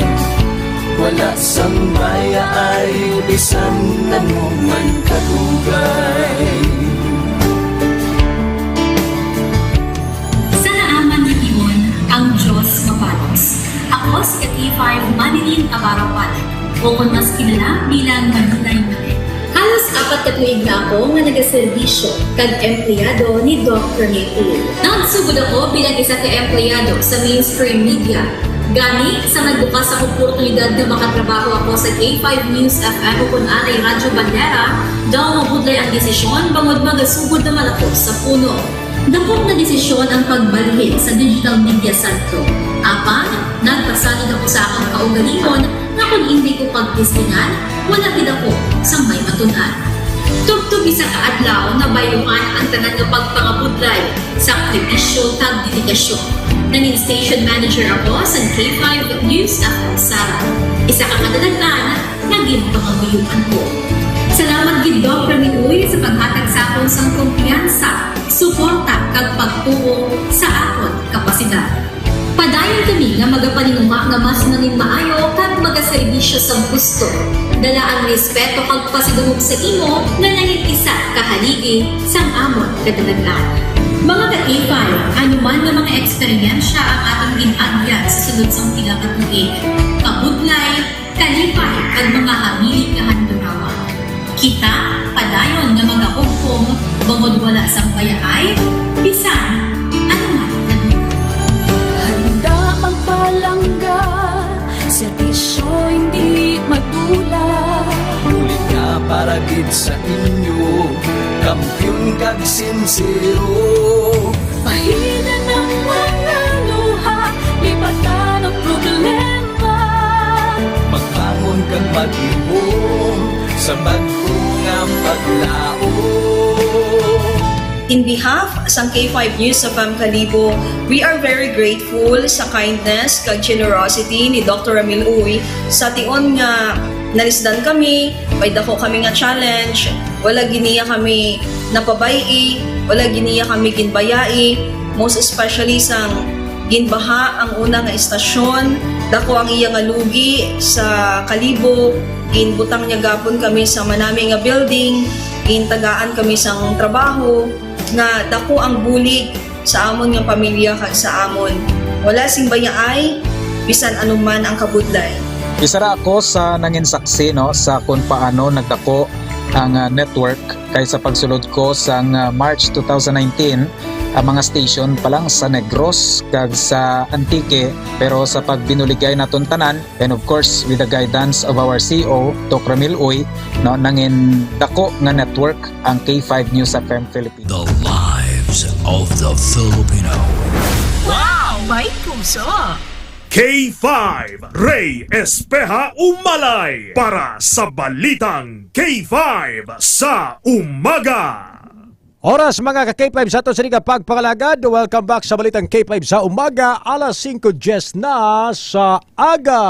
Wala sang baya ay bisan anong man kadugay. Sa naaman na iyon, ang Diyos mapalos. Ako si K5 Manilin Abarapan, o kung mas kilala bilang Manilay Manil. Halos 4 ka tuig na ako nga nagaserbisyo kag empleyado ni Dr. Nitul. Nagsugod ako bilang isa ka empleyado sa mainstream media. Gani sa nagbukas ang oportunidad na makatrabaho ako sa K5 News FM o kung anay Radyo Bandera, daw mabudlay ang desisyon bangod magasugod naman ako sa puno. Dakot na desisyon ang pagbalhin sa digital media sentro. Apan, nagpasanod ako sa akong kaugalingon na kung hindi ko pagpistingan, wala din ako sa may matunan. Tugtog isa kaadlaw na bayuhan ang tanan ng pagpangabudlay, sakripisyo kag dedikasyon. Nanging station manager ako sa K5 News FM Sara. Isa ka kadagdagan, naging pangabuyuhan ko. Salamat gid Dr. Niuy sa paghatag sa akon sang kumpiyansa, suporta kag pagtuo sa akon kapasidad. Padayon kami nga magapaninuma nga mas nanging maayo kag magaserbisyo sa gusto. Dala ang respeto kag pasidungog sa imo nga nanging isa kahaligi sang amon kadalagan. Mga ka-K5, anuman nga mga eksperyensya ang atong ginagyan sa sunod sang pila ka tuig, kabudlay, kalipay kag mga hamiling nga handurawa. Kita padayon nga magahugpong bangod wala sang payaay, bisan anuman. Handa magpalangga, servisyo hindi madula. Ulit nga para gid sa inyo, kampiyon kag sincero. Mahina ng mga luha, lipatan ang problema. Magbangon kag mag-iwong sa bago nga paglao. In behalf sa K5 News FM Kalibo, we are very grateful sa kindness kag generosity ni Dr. Ramil Uy sa tion nga nalisdan kami, may dako kami nga challenge, wala giniya kami napabayi, wala giniya kami ginbayai, most especially sang ginbaha ang una nga istasyon, dako ang iya nga lugi sa Kalibo, ginbutang niya gapon kami sa manami nga building, gintagaan kami sang trabaho, nga dako ang bulig sa amon nga pamilya kag sa amon. Wala sing bayaay, bisan anuman ang kabudlay. Isa ra ako sa nangin saksi no sa kung paano nagdako ang network kay sa pagsulod ko sa March 2019 ang mga station pa lang sa Negros kag sa Antique, pero sa pagbinuligay naton tanan and of course with the guidance of our CEO Dr. Ramil Uy no nangin dako nga network ang K5 News FM Philippines. The lives of the Filipino. Wow! May puso! K5 Ray Espeha Umalay para sa Balitang K5 sa Umaga. Oras mga ka-K5 sa ito sa liga pagpangalagad. Welcome back sa Balitang K5 sa Umaga, alas 5:10 na sa aga.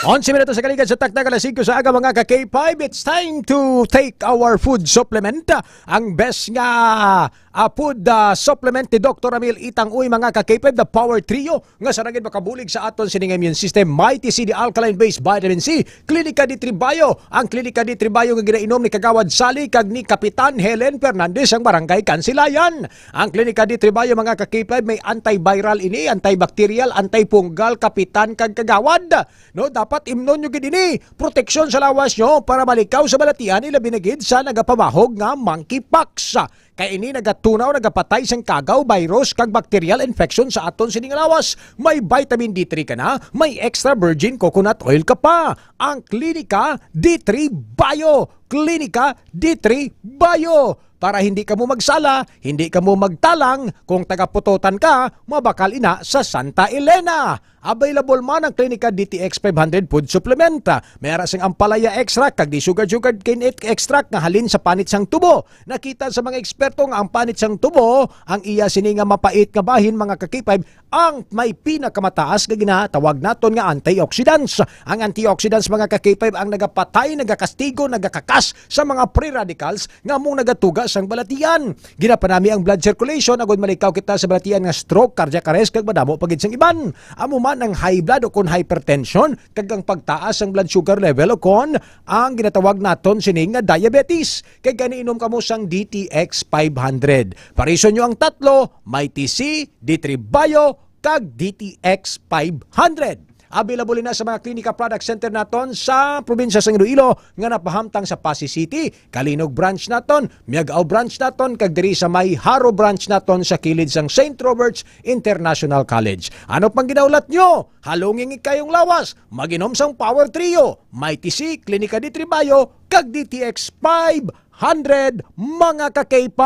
Onse minutos sa kaligad sa taktak alas 5 sa aga mga ka-K5. It's time to take our food supplement. Ang best nga Apod supplement ni Dr. Ramil Itang Uy mga ka-K5 the Power Trio nga saragid makabulig sa aton sining immune system. Mighty C, the alkaline-based vitamin C. Klinika D3 Bio. Ang Klinika D3 Bio nga ginainom ni Kagawad Sali kag ni Kapitan Helen Fernandez ang Barangay Kansilayan. Ang Klinika D3 Bio mga ka-K5 may antiviral ini, antibacterial, antifungal, Kapitan kag Kagawad. No, dapat imnon nyo gid ini. Proteksyon sa lawas nyo para malikaw sa balatian ilabi na gid sa nagapamahog nga monkeypox. Kay ini nagatunaw, nagapatay sang kagaw, virus, kag bacterial infection sa aton sining lawas. May vitamin D3 ka na, may extra virgin coconut oil ka pa. Ang Klinika D3 Bio. Klinika D3 Bio. Para hindi ka mo magsala, hindi ka mo magtalang, kung tagaputotan ka, mabakal ina sa Santa Elena. Available man ang Klinika DTX 500 food supplement. Mayroon sing ampalaya extract kag di sugar cane extract nga halin sa panit sang tubo. Nakita sa mga eksperto nga ang panit sang tubo ang iya sini nga mapait nga bahin mga ka-K5 ang may pinakamataas nga ginatawag naton nga antioxidants. Ang antioxidants mga ka-K5 ang nagapatay, nagakastigo, nagakakas sa mga free radicals nga mong nagatuga sang balatian. Ginapanami ang blood circulation agud malikaw kita sa balatian nga stroke, cardiac arrest kag madamo pagid sang iban. Amo man ang high blood o kon hypertension kag ang pagtaas ang blood sugar level o kon ang ginatawag naton sining nga diabetes. Kay ganiinom kamo sang DTX 500. Parison nyo ang tatlo, Mighty C, D3 Bio kag DTX 500. Available na sa mga Klinika Product Center naton sa probinsya sa Iloilo nga napahamtang sa Pasig City, Kalinog branch naton, Miagao branch naton kag diri sa may Haro branch naton sa kilid sang St. Robert's International College. Ano pang ginaulat nyo? Halungin kayong lawas, maginom sang Power Trio, Mighty C, Klinika D3 Bio kag DTX 500 mga ka-K5.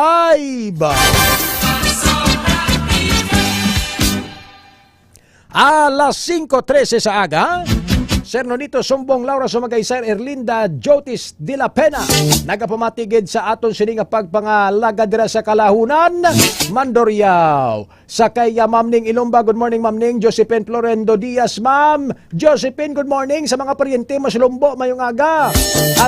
Alas 5:13 sa aga, Sir Nonito Sumbong, Laura Sumagay, Sir Erlinda Jotis de la Pena, nagapumatigid sa aton sini nga pagpangalaga dira sa Kalahunan, Mandurriao. Sakay Ma'am Ning Ilumba, good morning Ma'am Ning. Josephine Florendo Diaz, Ma'am. Josephine, good morning sa mga paryente mas lumbo mayong aga.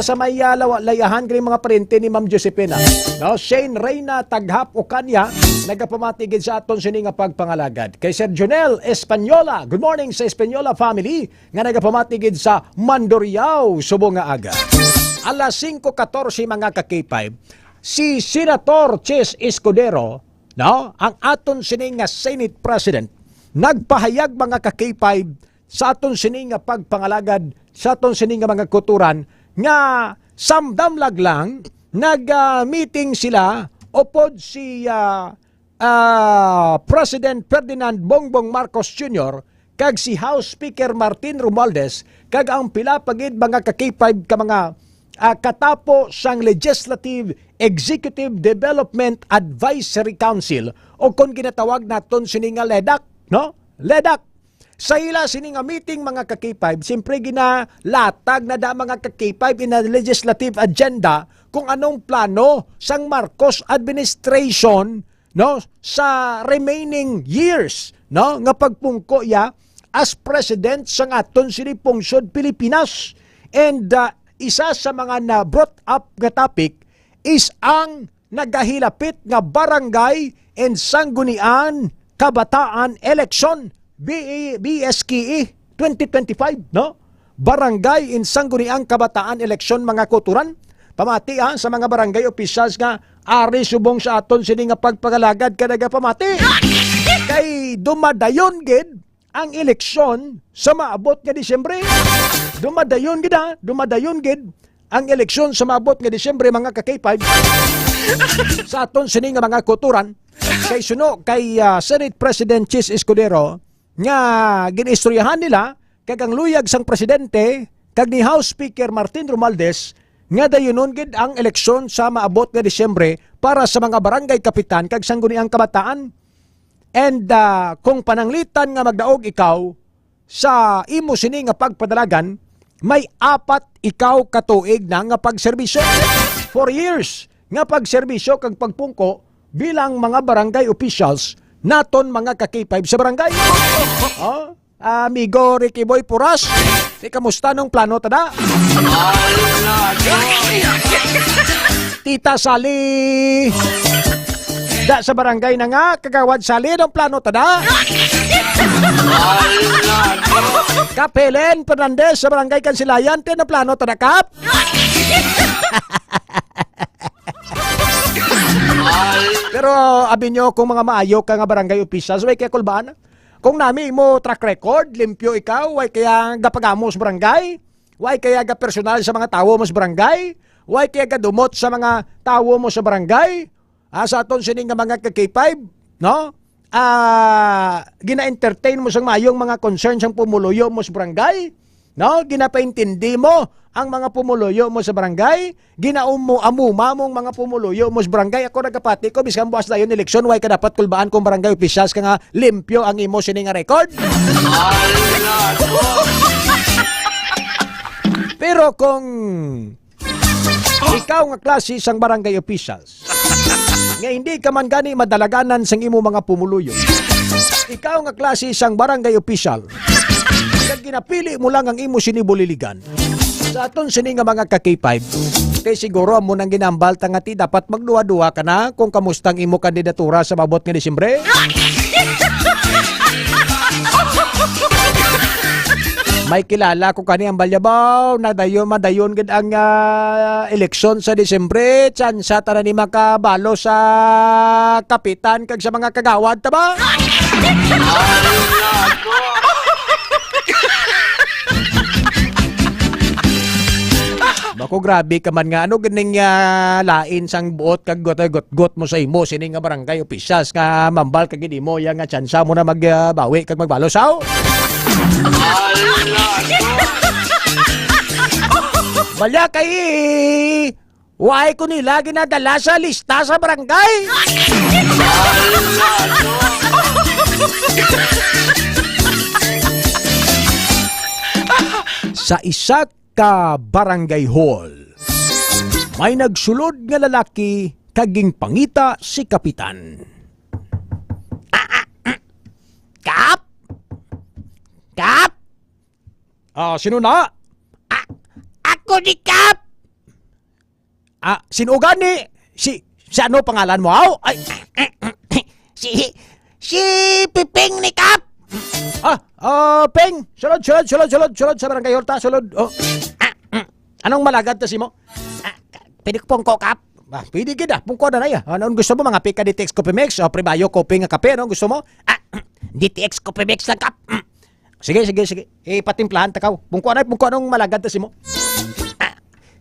Sa may layahan kini mga paryente ni Ma'am Josephine. No, Shane Reyna Taghap Okanya, nagapumatigid sa aton sini nga pagpangalagad. Kay Sir Jonel Española, good morning sa Española family nga nagapumatigid sa Mandurriao, subong nga aga. Alas 5:14 mga ka-K5, si Senator Chis Escudero, no, ang aton sining nga Senate President, nagpahayag mga ka-K5 sa aton sining nga pagpangalagad, sa aton sining nga mga kuturan, nga samdamlag lang, nag-meeting sila, upod si President Ferdinand Bongbong Marcos Jr., kag si House Speaker Martin Romualdez, kag ang pila pagid mga ka-K5 ka mga katapo sang Legislative Executive Development Advisory Council o kung ginatawag naton sini nga LEDAC, no? LEDAC. Sa ila sini nga meeting mga ka-K5, simpre ginalatag na da mga ka-K5 in a legislative agenda kung anong plano sang Marcos administration, no, sa remaining years, no, nga pagpungko ya as president sang aton sini pungsod Pilipinas. And isa sa mga na brought up nga topic is ang nagahilapit nga barangay and sanggunian kabataan election BSKE 2025, no? Barangay and sanggunian kabataan election mga kuturan. Pamati sa mga barangay officials nga ari subong sa aton sini nga pagpagalagad kanaga pamati. Kay dumadayon gid ang eleksyon sa maabot nga Disyembre. Dumadayon gid ang eleksyon sa maabot nga Disyembre mga ka-K5 sa aton sini nga mga kuturan. Kay suno kay Senate President Chis Escudero nga ginistoryahan nila kag ang luyag sang presidente kag ni House Speaker Martin Romualdez nga dayonon gid ang eleksyon sa maabot nga Disyembre para sa mga barangay kapitan kag sangguniang kabataan. And kung pananglitan nga magdaog ikaw sa imo sini nga pagpadalagan, may 4 ikaw katuig na nga pagserbisyo. 4 years nga pagserbisyo kag pagpungko bilang mga barangay officials naton mga ka-K5 sa barangay. Amigo Ricky Boy Puras, kamusta nung plano tada? Tita Sally Da sa barangay na nga, kagawad salin ang plano tada. Kap Helen Fernandez sa barangay Kansilayan, tin ang plano tada, Kap. Pero abin nyo, kung mga maayo ka nga barangay officials, way kaya kulbaan. Kung nami mo track record, limpyo ikaw, way kaya gapagamo sa barangay, way kaya personal sa mga tawo mo sa barangay, way kaya dumot sa mga tawo mo sa barangay, sa aton sining nga mga K5, no? Gina-entertain mo sang mayong mga concerns ang pumuluyo mo sa barangay, no? Ginapaintindi mo ang mga pumuluyo mo sa barangay, ginamuma mong mga pumuluyo mo sa barangay. Ako nagapati ko, biskan buwas na yun eleksyon, way ka dapat kulbaan kung barangay officials ka nga limpyo ang imo sining nga record. Pero kung ikaw nga klase sang barangay officials, nga hindi ka man gani madalaganan sang imo mga pumuluyo, ikaw nga klase sang barangay official, kag ginapili mo lang ang imo sinibuliligan, sa aton sini nga mga ka-K5, kay siguro mo nang ginambal tangati dapat magduwa-duwa ka na kung kamustang imo kandidatura sa mabot nga Disyembre. May kilala ko kani ang balyabaw na madayon gid ang eleksyon sa Disyembre, tsansa tara ni makabalo sa kapitan kag sa mga kagawad ta ba? Bako grabe ka man nga ano ganing lain sang buot kag got mo sa imo sini nga barangay officials nga mambal kag gid mo yang nga tsansa mo na magbawi kag magbalo saw. Balya kay why ko nila ginadala sa lista sa barangay. Sa isa ka barangay hall, may nagsulod nga lalaki kaging pangita si kapitan. Kap? Kap? Sino na? Ako ni Kap. Sino gani? Si ano pangalan mo? Si Piping ni Kap. Peng, sulod sa barangay horta, sulod. Anong malagad ta si mo? Pwede ko pong Kap. Pwede kita, pungko na ya. Anong gusto mo, mga pika DTX Coffee Mix o Prebayo Coffee nga kape, anong gusto mo? DTX Coffee Mix na Kap. Sige. Patimplahan ta kaw. Pungko anong malagad ta si mo?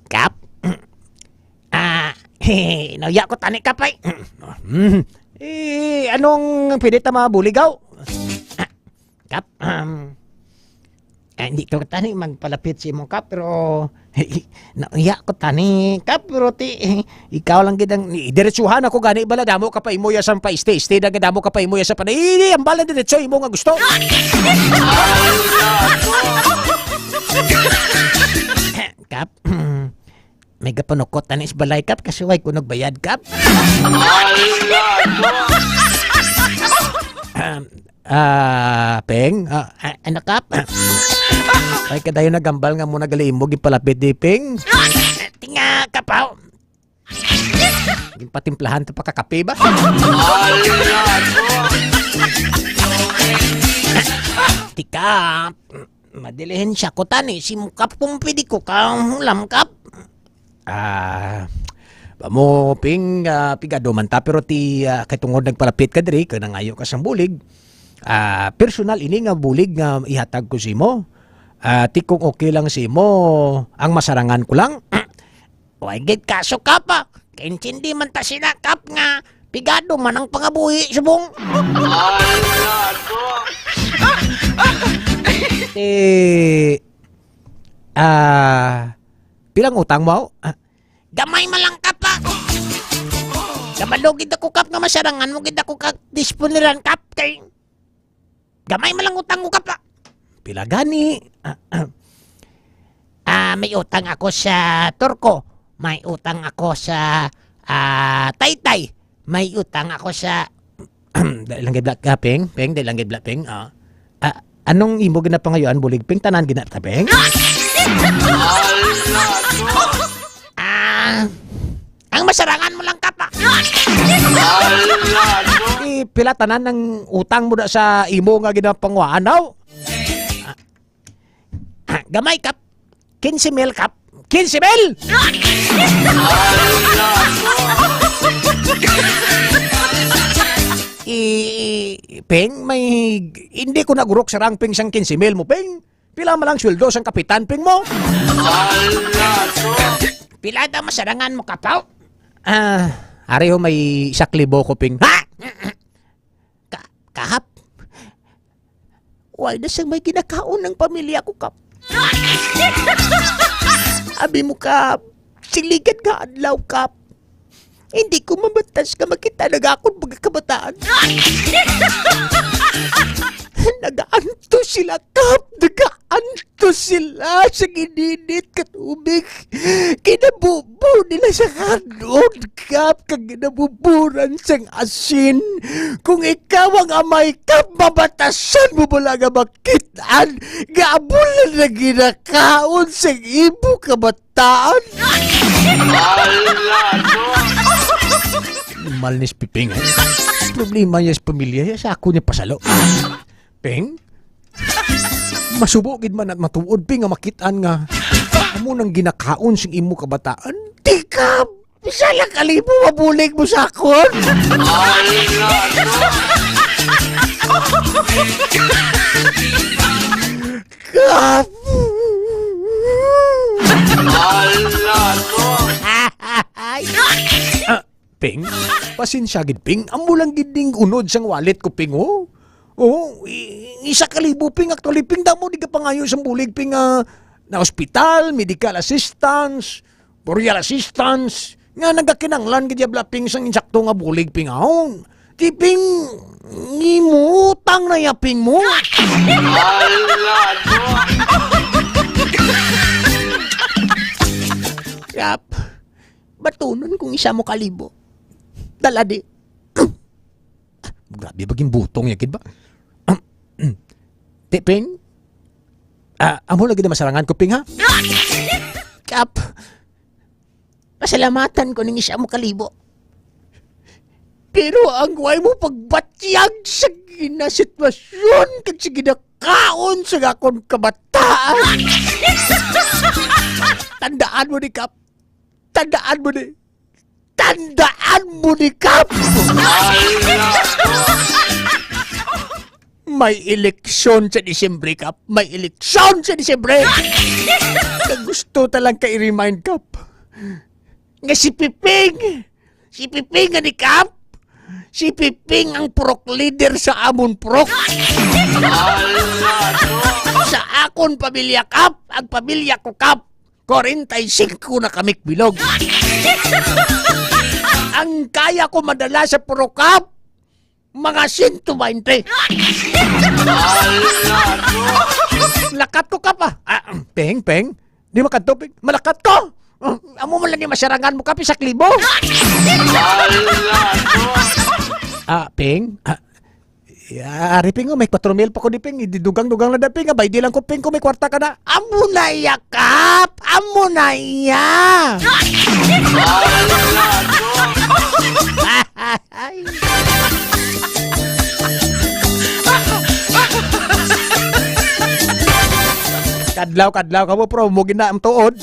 Kap. Nauya ko tani Kap ay. Anong pwede ta mabuligaw? Kap, hindi ko tani magpalapit si mo Kap, pero nauya ko tani Kap, pero ikaw lang gidang diretsuhan ako gani bala damo ka pa imo ya sa pa stay na damo ka pa imo ya sa panay ang bala diretso imo nga gusto. Kap, may gapanukot tani sa balay Kap kasi way ko nagbayad Kap. Peng, ano Kap? Ay kadayo nagambal nga muna gali mo gipalapit di Peng. Tinga Kapaw. Gimpatimplahan ta pa kakape ba? Tika, madilihensya ko tani si Kap kung pwede ko kang hulam Kap. Mo Peng, pigado man ta pero kay tungod nagpalapit ka diri kana ngayo ka sang bulig. Personal ini nga bulig nga ihatag ko si mo. Ti kung okay lang si mo, ang masarangan ko lang. Why gid kaso Kap kay hindi man ta sina Kap nga pigado man ang pangabuhi subong. Pilang utang mo? Gamay malang Kap Kabalo gid ako Kap nga masarangan mo gid ako kag disponiran Kap kay gamay malang utang ko Kap. Pila gani? May utang ako sa Turko, may utang ako sa Taytay, may utang ako sa dahil lang gid Peng, dahil lang gid Peng. Anong imo gina pa ngayon bulig Peng tanan gina ta Peng? Ang masarangan mo lang Kap. pila tanan ng utang mo da sa imo nga ginapangwaan daw? Gamay kap. 15 mil kap. 15 mil! Peng, may hindi ko nagurok sa rangping sang 15 mil mo, Peng. Pila malang sweldo sang kapitan, Peng mo? Pila daw masarangan mo, kapaw? Areho may 1,000 ko, Peng. Ha? Kahap? Why na siyang may kinakaon ng pamilya ko, Kap? Abi mo, Kap. Siligan ka adlaw, Kap. Hindi ko mabatas ka makita nag-akon pagkakabataan. Nagaanto sila, Kap. Nagaanto sila sa gininit katubig. Kinabubo nila sa kanod, Kap. Kag kinabuburan sang asin. Kung ikaw ang amay, Kap, mabatasan mo mula nga makitaan. Gaabulan na ginakaon sa ibo kabataan. Malnis Piping. Problema niya sa pamilya niya sa ako niya pasalo. Peng? Masubogid man at matuod, Ping, nga makitaan nga. Amo nang ginakaon sing imo kabataan. Di ka! Bisaya kalibo, mabulig mo sa akon! Kap! Ping, pasensya gid, Ping. Amo lang gid ding unod sang wallet ko, Ping, oh. Oh, 1,000, Ping. Actually, Ping, damo di ka pangayo sa bulig, Ping, na hospital, medical assistance, burial assistance, nga nagakinanglan gid yabla, Ping, sang insakto nga bulig, Ping, ahon. Di, Ping, ngimutang na ya, Ping, mo. Yap, batunon kung 1,000 Dala di. Grabe baging butong yakid ba? Ping? Amo lagi na masarangan ko, Ping, ha? Kap, pasalamatan ko ng 1,000. Pero ang way mo pagbatyag sa ginasitwasyon kag sa ginakaon sa akong kabataan. Tandaan mo ni, Kap. Tandaan mo ni. Tandaan mo ni, Kap! May eleksyon sa Disyembre, Kap. May eleksyon sa Disyembre! Gusto talang ka i-remind, Kap. Nga si Piping! Si Piping nga ni, Kap! Si Piping ang purok leader sa amon purok! Sa akon pamilya, Kap! Ang pamilya ko, Kap! 45 na kamik bilog. Ang kaya ko madala sa purok, Kap, mga 120. Lakat ko, Kap, ah. Peng. Di makanto, Peng. Malakat ko. Amo mo lang ni masarangan mo, Kap, 1,000. Peng. Ari, Peng, may 4,000 pa ko di, Peng. Didugang-dugang na da, Peng. Abay, di lang ko, Peng, kung may kwarta ka na. Amo na iya, Kap. Amo na iya. Kadlaw ka mo, pro. Mugin na ang tuod.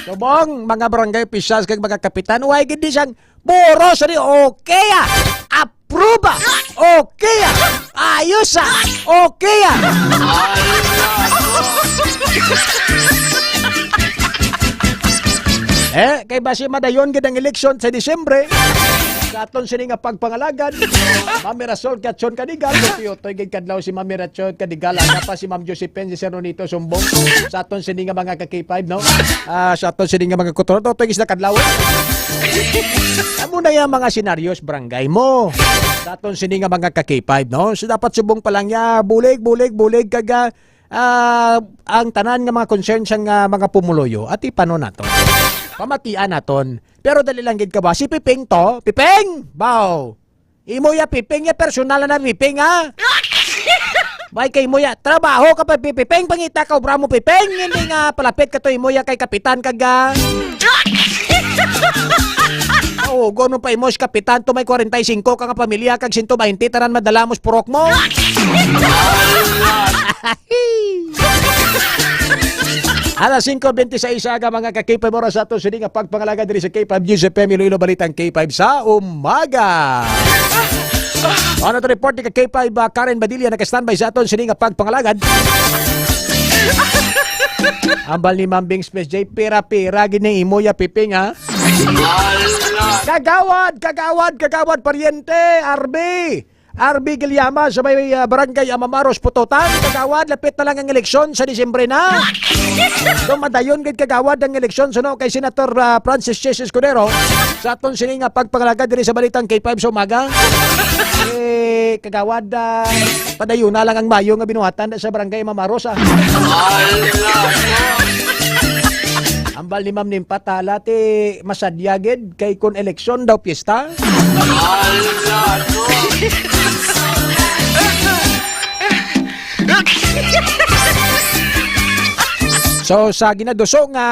Subong, mga barangay officials kag mga kapitan, huwag hindi siyang buro sa okay, approve, okay, ayos, okay. Kay basi madayon gid ang eleksyon sa Disyembre. Sa aton sini nga pagpangalagad, Mami Rasol Katson Kadigal, Toy gid kadlaw si Mami Rasol Kadigal, ana pa si Ma'am Josephine si Seronito Sumbong. Sa aton sini nga mga ka-K5, no? Sa aton sini nga mga kuturo, toy gid na kadlaw. Amo na yung mga senaryos barangay mo. Sa aton sini nga mga ka-K5, no? So dapat subong pa lang ya, bulig kaga ang tanan nga mga concern nga mga pumuloyo at ipano nato. Pamatian naton. Pero dali lang gid ka ba si Piping to? Piping! Baw. Imo ya Piping ya personal na Piping, ha? Bay kay mo ya trabaho ka pa Piping, pangita ka obra mo Piping, hindi nga palapit ka to imo ya kay kapitan kaga. Oo, gono pa imos kapitan to may 45 ka nga pamilya kag 120 tanan madalamos purok mo. Alas 5:26 aga mga ka-K5 oras sa ato sini nga pagpangalaga diri sa K5 News FM Iloilo Balitang K5 sa umaga. Ano to report ni K5 Karen Badilla naka-standby sa aton sini nga pagpangalagad. Ambal ni Mambing Space J pera-pera gini imo ya piping ha. Kagawad pariente RB Gilyama sa may barangay Amamaros Putotan. Kagawad lapit na lang ang eleksyon sa Disyembre na. So madayon gid kagawad ang eleksyon no kay Senator Francis Jesus Cordero sa aton sini nga pagpangalagad diri sa Balitang K5 sa umaga. Kagawad padayon na lang ang Mayo nga binuhatan sa barangay Amamaros. Ambal ni Ma'am Nimpatala ti masadyagid kay kun eleksyon daw piyesta. So sa ginaduso nga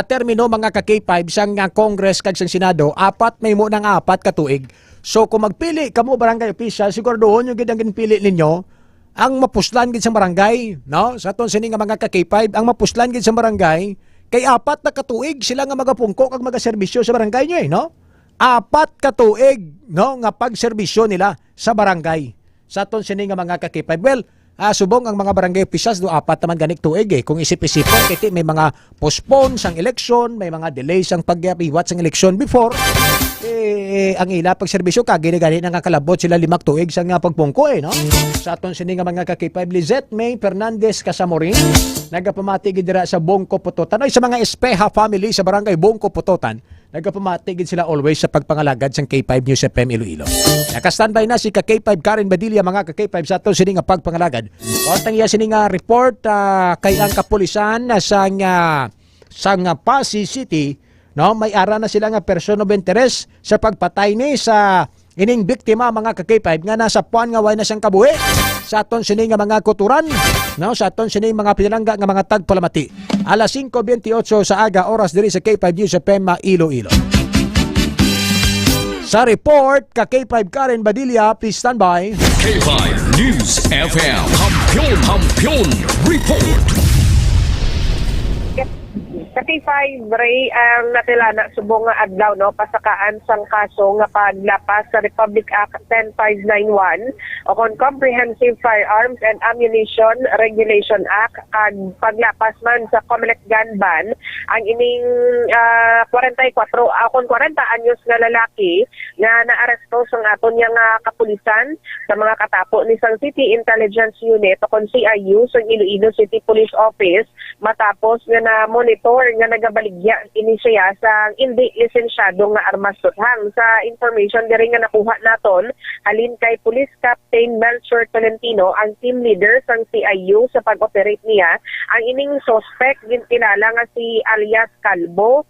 termino mga ka-K5 sang Congress kag sang Senado, apat may mo ng apat ka tuig. So kung magpili kamo barangay official, siguraduhon yung gid ang ginpili ninyo ang mapuslan gid sa barangay, no? Sa aton sini nga mga ka-K5, ang mapuslan gid sa barangay kay apat na katuig sila nga magapungko kag magaserbisyo sa barangay nyo no? Apat katuig no nga pagserbisyo nila sa barangay. Sa aton sini nga mga ka-K5. Well, subong ang mga barangay officials do apat naman ganik tuig kung isip-isipon kay may mga postpone sang election, may mga delay sang pag-iwat sang election before ang ila pagserbisyo kagini-gani nga kalabot sila 5 tuig sang pagpungko no. Sa aton sini nga mga ka-K5 Lizette May Fernandez Casamorin nagapamati gid dira sa Bongko Putotan ay sa mga Espeha family sa barangay Bongko Putotan. Nagapamati gid sila always sa pagpangalagad sang K5 News FM Iloilo. Naka-standby na si ka-K5 Karen Badilla mga ka-K5 sa aton sini nga pagpangalagad. Kontang iya sini nga report kay ang kapulisan sang Pasig City no may ara na sila nga person of interest sa pagpatay ni sa ining biktima mga ka-K5 nga nasa puan nga way na siyang kabuhi sa aton sini nga mga kuturan no sa aton sini mga pinalangga nga mga tagpalamati. Alas 5:28 sa aga oras diri sa K5 News FM Iloilo. Sa report ka-K5 Karen Badilla, please stand by. K5 News FM Kampiyon Report. Sa K5 Ray ang natilana subong nga adlaw no pasakaan sang kaso nga paglapas sa Republic Act 10591 o kon Comprehensive Firearms and Ammunition Regulation Act kag paglapas man sa Comelec gun ban ang ining 44 kon 40 anyos nga lalaki nga naaresto sang aton nga kapulisan sa mga katapo ni sang City Intelligence Unit o kon CIU sa Iloilo City Police Office matapos nga na monitor nga nagabaligya ini siya sa hindi lisensyado nga armas tuthang. Sa information diri nga nakuha naton halin kay Police Captain Melchor Tolentino ang team leader sang CIU sa pag-operate niya ang ining suspect gintilala nga si alias Calvo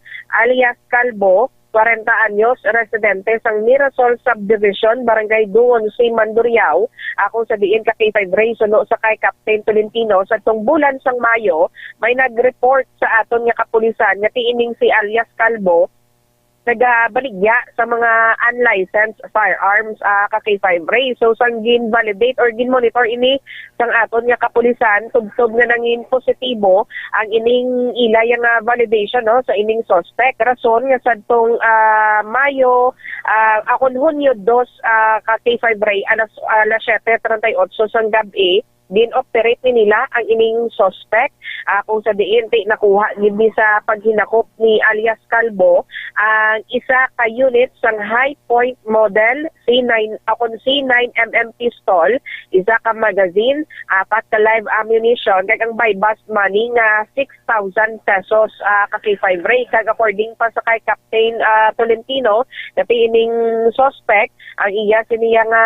40 anyos, residente sang Mirasol Subdivision, Barangay Duon, si Mandurriao. Ako sa diin ka K5 Ray, suno sa kay Captain Tolentino. Sa tungbulan sang Mayo, may nag-report sa aton nga kapulisan nga tiining si alias Calvo nagabaligya sa mga unlicensed firearms ka K5 Ray. So sang gin-validate or gin-monitor ini sang aton nga kapulisan tubtob nga nangin positibo ang ining ilay nga validation no sa ining suspect. Rason nga sadtong Mayo akon Hunyo 2 ka K5 Ray alas 7:38 sang gabi din-operate ni nila ang ining suspect kung sa diin nakuha gini sa paghinakop ni alias Calvo ang isa ka unit sang high point model C9 C9mm pistol, isa ka magazine, 4 ka live ammunition kag ang buy bust money nga 6,000 pesos ka K5 Ray kag according pa sa kay Captain Tolentino dati ining suspect ang iya siniya nga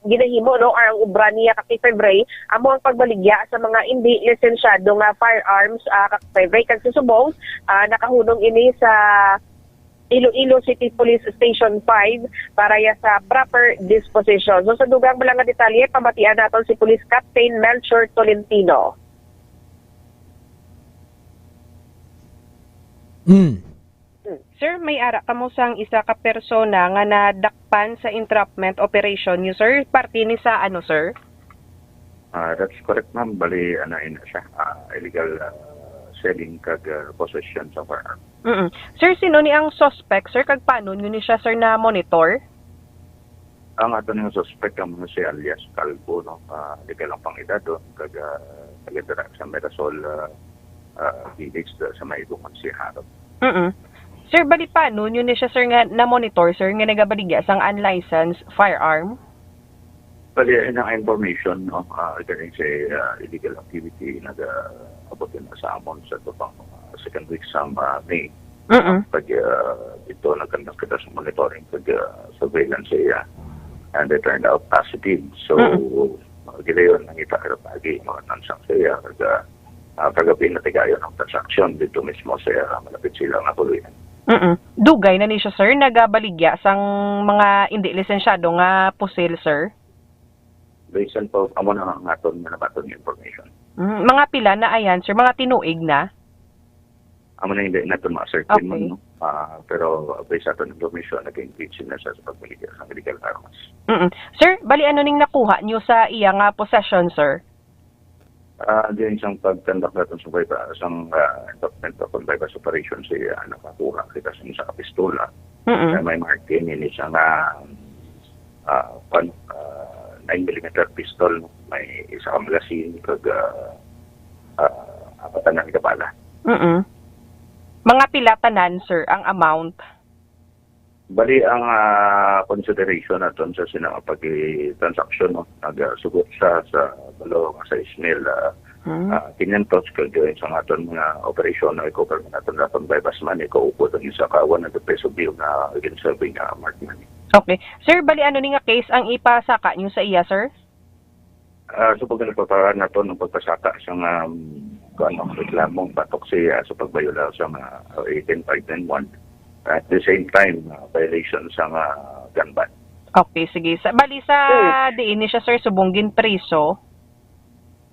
ginahimo no ang ubra niya ka K5 Ray amo ang pagbaligya sa mga hindi lisensyado nga firearms ka K5 Ray kag susubong nakahunong ini sa Iloilo City Police Station 5 para ya sa proper disposition. So sa dugang mga detalye pamatian naton si Police Captain Melchor Tolentino. Sir, may ara kamo sang isa ka persona nga nadakpan sa entrapment operation niyo, sir. Parte ni sa ano, sir? That's correct, ma'am. Bali, ina siya. Illegal selling kag possession sa firearm. Sir, sino ni ang suspect, sir? Kag paano nyo ni siya, sir, na monitor? Ang ato ng suspect ang mga si alias Calvo, no? Legal ang pangedad doon, kag taga sa Mirasol village sa may Duman si Harap. Sir, bali paano nyo ni siya, sir, nga na-monitor, sir, nga nagabaligya sang unlicensed firearm? Bali, ang information, no? Regarding sa illegal activity, nag-abot din sa amon sa tupang second week sa May. Pag ito, nagkandak kita sa monitoring, pag surveillance siya, and it turned out positive. So, gilayon nang ipakirapagi, mga nansang siya, kagabi na tigayon ang transaction dito mismo sa malapit sila nga tuluyan. Dugay na ni siya, sir, nagabaligya sang mga hindi lisensyado nga pusil, sir? Based on po, amo na ang aton na nabaton yung information. Mga pila na ayan, sir, mga tinuig na? Amo na hindi natin ma-certain mo, no? Pero based on information, nag-engage na siya sa pagbaligya sa illegal arms. Sir, bali ano ning nakuha nyo sa iya nga possession, sir? Diyan isang pagtandak natin sa isang document of bypass operation siya nakakuha kita sa isa ka pistola. May marking in isang 9mm pistol, may isa ka magasin kag apatan na bala. Mga pila tanan, sir, ang amount? Bali, ang consideration natin sa sinapag-transaction, no? Nagsugot siya sa balo sa ismail 500 kag sa aton mga operasyon na i-cover natin natin bypass money, kaupo ang isa ka 100 peso bill na against-serving mark money. Okay. Sir, bali ano ni nga case ang ipasaka nyo sa iya, sir? So pag nagpaparaan na ito ng pagpasaka sa reklamong patok siya sa pagbayula sa 18591. At the same time, violation sa gun ban. Okay, sige. Bali sa diin ni siya, sir, subunggin preso?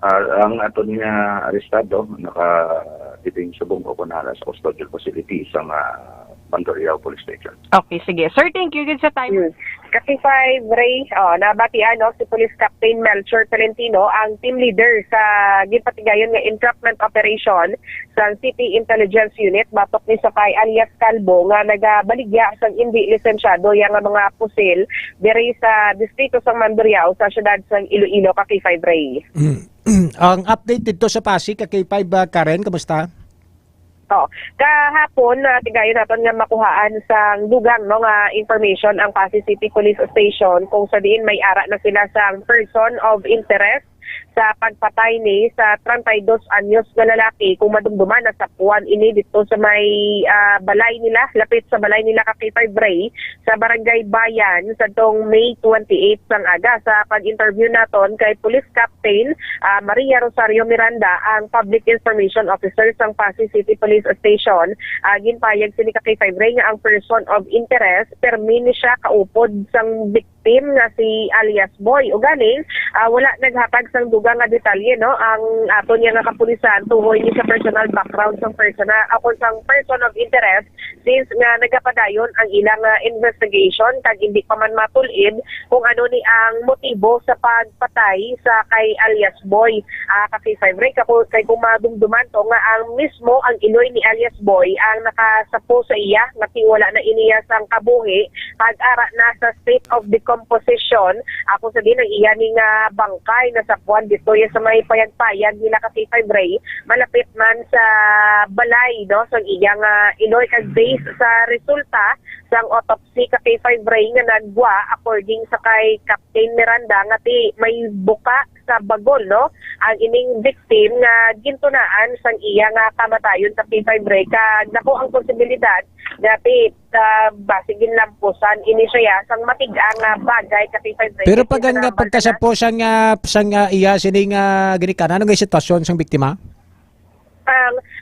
Ang ato niya arestado, naka-detain subong ko na sa custodial facility sa Mandurriao Police Station. Okay, sige. Sir, thank you good sa time. Kasi 5, Ray, nabatian si Police Captain Melchor Tolentino, ang team leader sa gipatigayon nga entrapment operation sa City Intelligence Unit, batok ni Sakay alias Calvo, nga nagabaligya sa hindi lisensyado yang mga pusil diri sa distrito sa Mandurriao sa syudad sa Iloilo, kaki 5, Ray. Ang update dito sa Pasig, kay 5 Karen, kamusta? Kahapon tigayon naton nga makuhaan sa dugang nga information ang Pasig City Police Station kung sa diin may ara na sila sa person of interest sa pagpatay ni sa 32 anyos nga lalaki kung madumduman na sa puwan ini dito sa may balay nila, lapit sa balay nila Kakipay Bray sa Barangay Bayan sa tong May 28 sang aga. Sa pag-interview naton kay Police Captain Maria Rosario Miranda, ang Public Information Officer sang Pasig City Police Station, ginpayag sini Kakipay Bray nga ang person of interest permi ni siya kaupod sang victim nga si alias Boy. O ganing wala naghatag sang dugang nga detalye, no, ang ato niya nga kapulisan tuhoy ni sa personal background sang person of interest since nga nagapadayon ang ilang investigation kag hindi pa man matulid kung ano ni ang motibo sa pagpatay sa kay alias Boy. Kasi Ray, kay kung madumduman to nga ang mismo ang iloy ni alias Boy ang nakasapo sa iya, nakiwala na iniya sang kabuhi kag ara na sa state of decomposition. Ako sa din ang iya ning bangkay na sakwan dito sa may payag-payag nila kasi Ray, malapit man sa balay, no, sa iyang iloy kag base sa resulta sang autopsy kay Ray nga nagwa according sa kay Captain Miranda nga may buka sa bagol, no, ang ining victim nga gintunaan sang iya nga kamatayon sa Ray kag nako ang posibilidad dati basigin lampusan ini siya sang matigang bagay kay Ray. Pero pag ang pagkasapo sang iya sining ginikana ano nga sitwasyon sang biktima?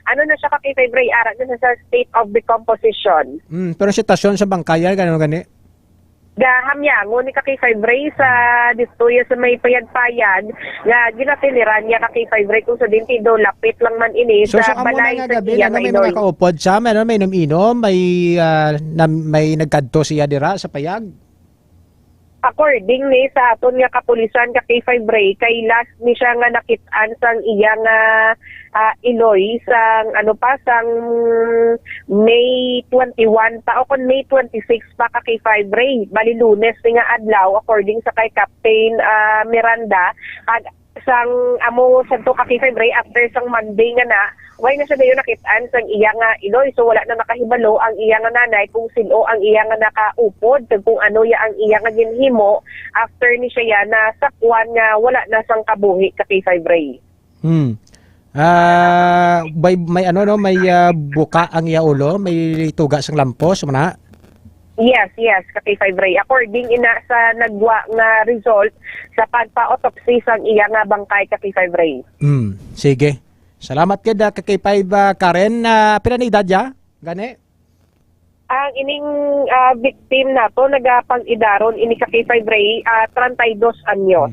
Ano na siya kay Ray, ara na sa state of decomposition. Pero sitwasyon sa bangkayan gano gani? gahamyangon ni Kaki 5 Ray sa distuya sa may payag-payag nga ginatiliran niya Kaki 5 Ray kung sa dintido lapit lang man ini So sa amo balay na sa nga gabi, iya ano nga may Inoy. mga kaupod sa, may inom-inom, may nagkadto siya dira sa payag. According ni sa aton nga kapulisan Kaki 5 Ray, kay last ni siya nga nakit-an sang iya nga Iloy sang sang May 21 pa o kon May 26 pa Kaki 5 Ray. Bali Lunes ni nga adlaw according sa kay Captain Miranda sang amo sadto Kaki 5 Ray after sang Monday nga na way na siya dayon nakit-an sang iya nga Iloy, so wala na nakahibalo ang iya nga nanay kung sino ang iya nga nakaupod kung ano ya ang iya nga ginhimo after ni siya na sakwan nga wala na sang kabuhi Kaki 5 Ray. May buka ang iya ulo, may tuga sang lampos mana. Yes, Kaki 5 Ray. According ina sa nagwa nga result sa pagpa-autopsy sang iya nga bangkay Kaki 5 Ray. Sige. Salamat kada Kaki 5 Karen. Pila na edad ya? Gani? Ang ining victim na to nagapang-idaron ini Kaki 5 Ray 32 anyos.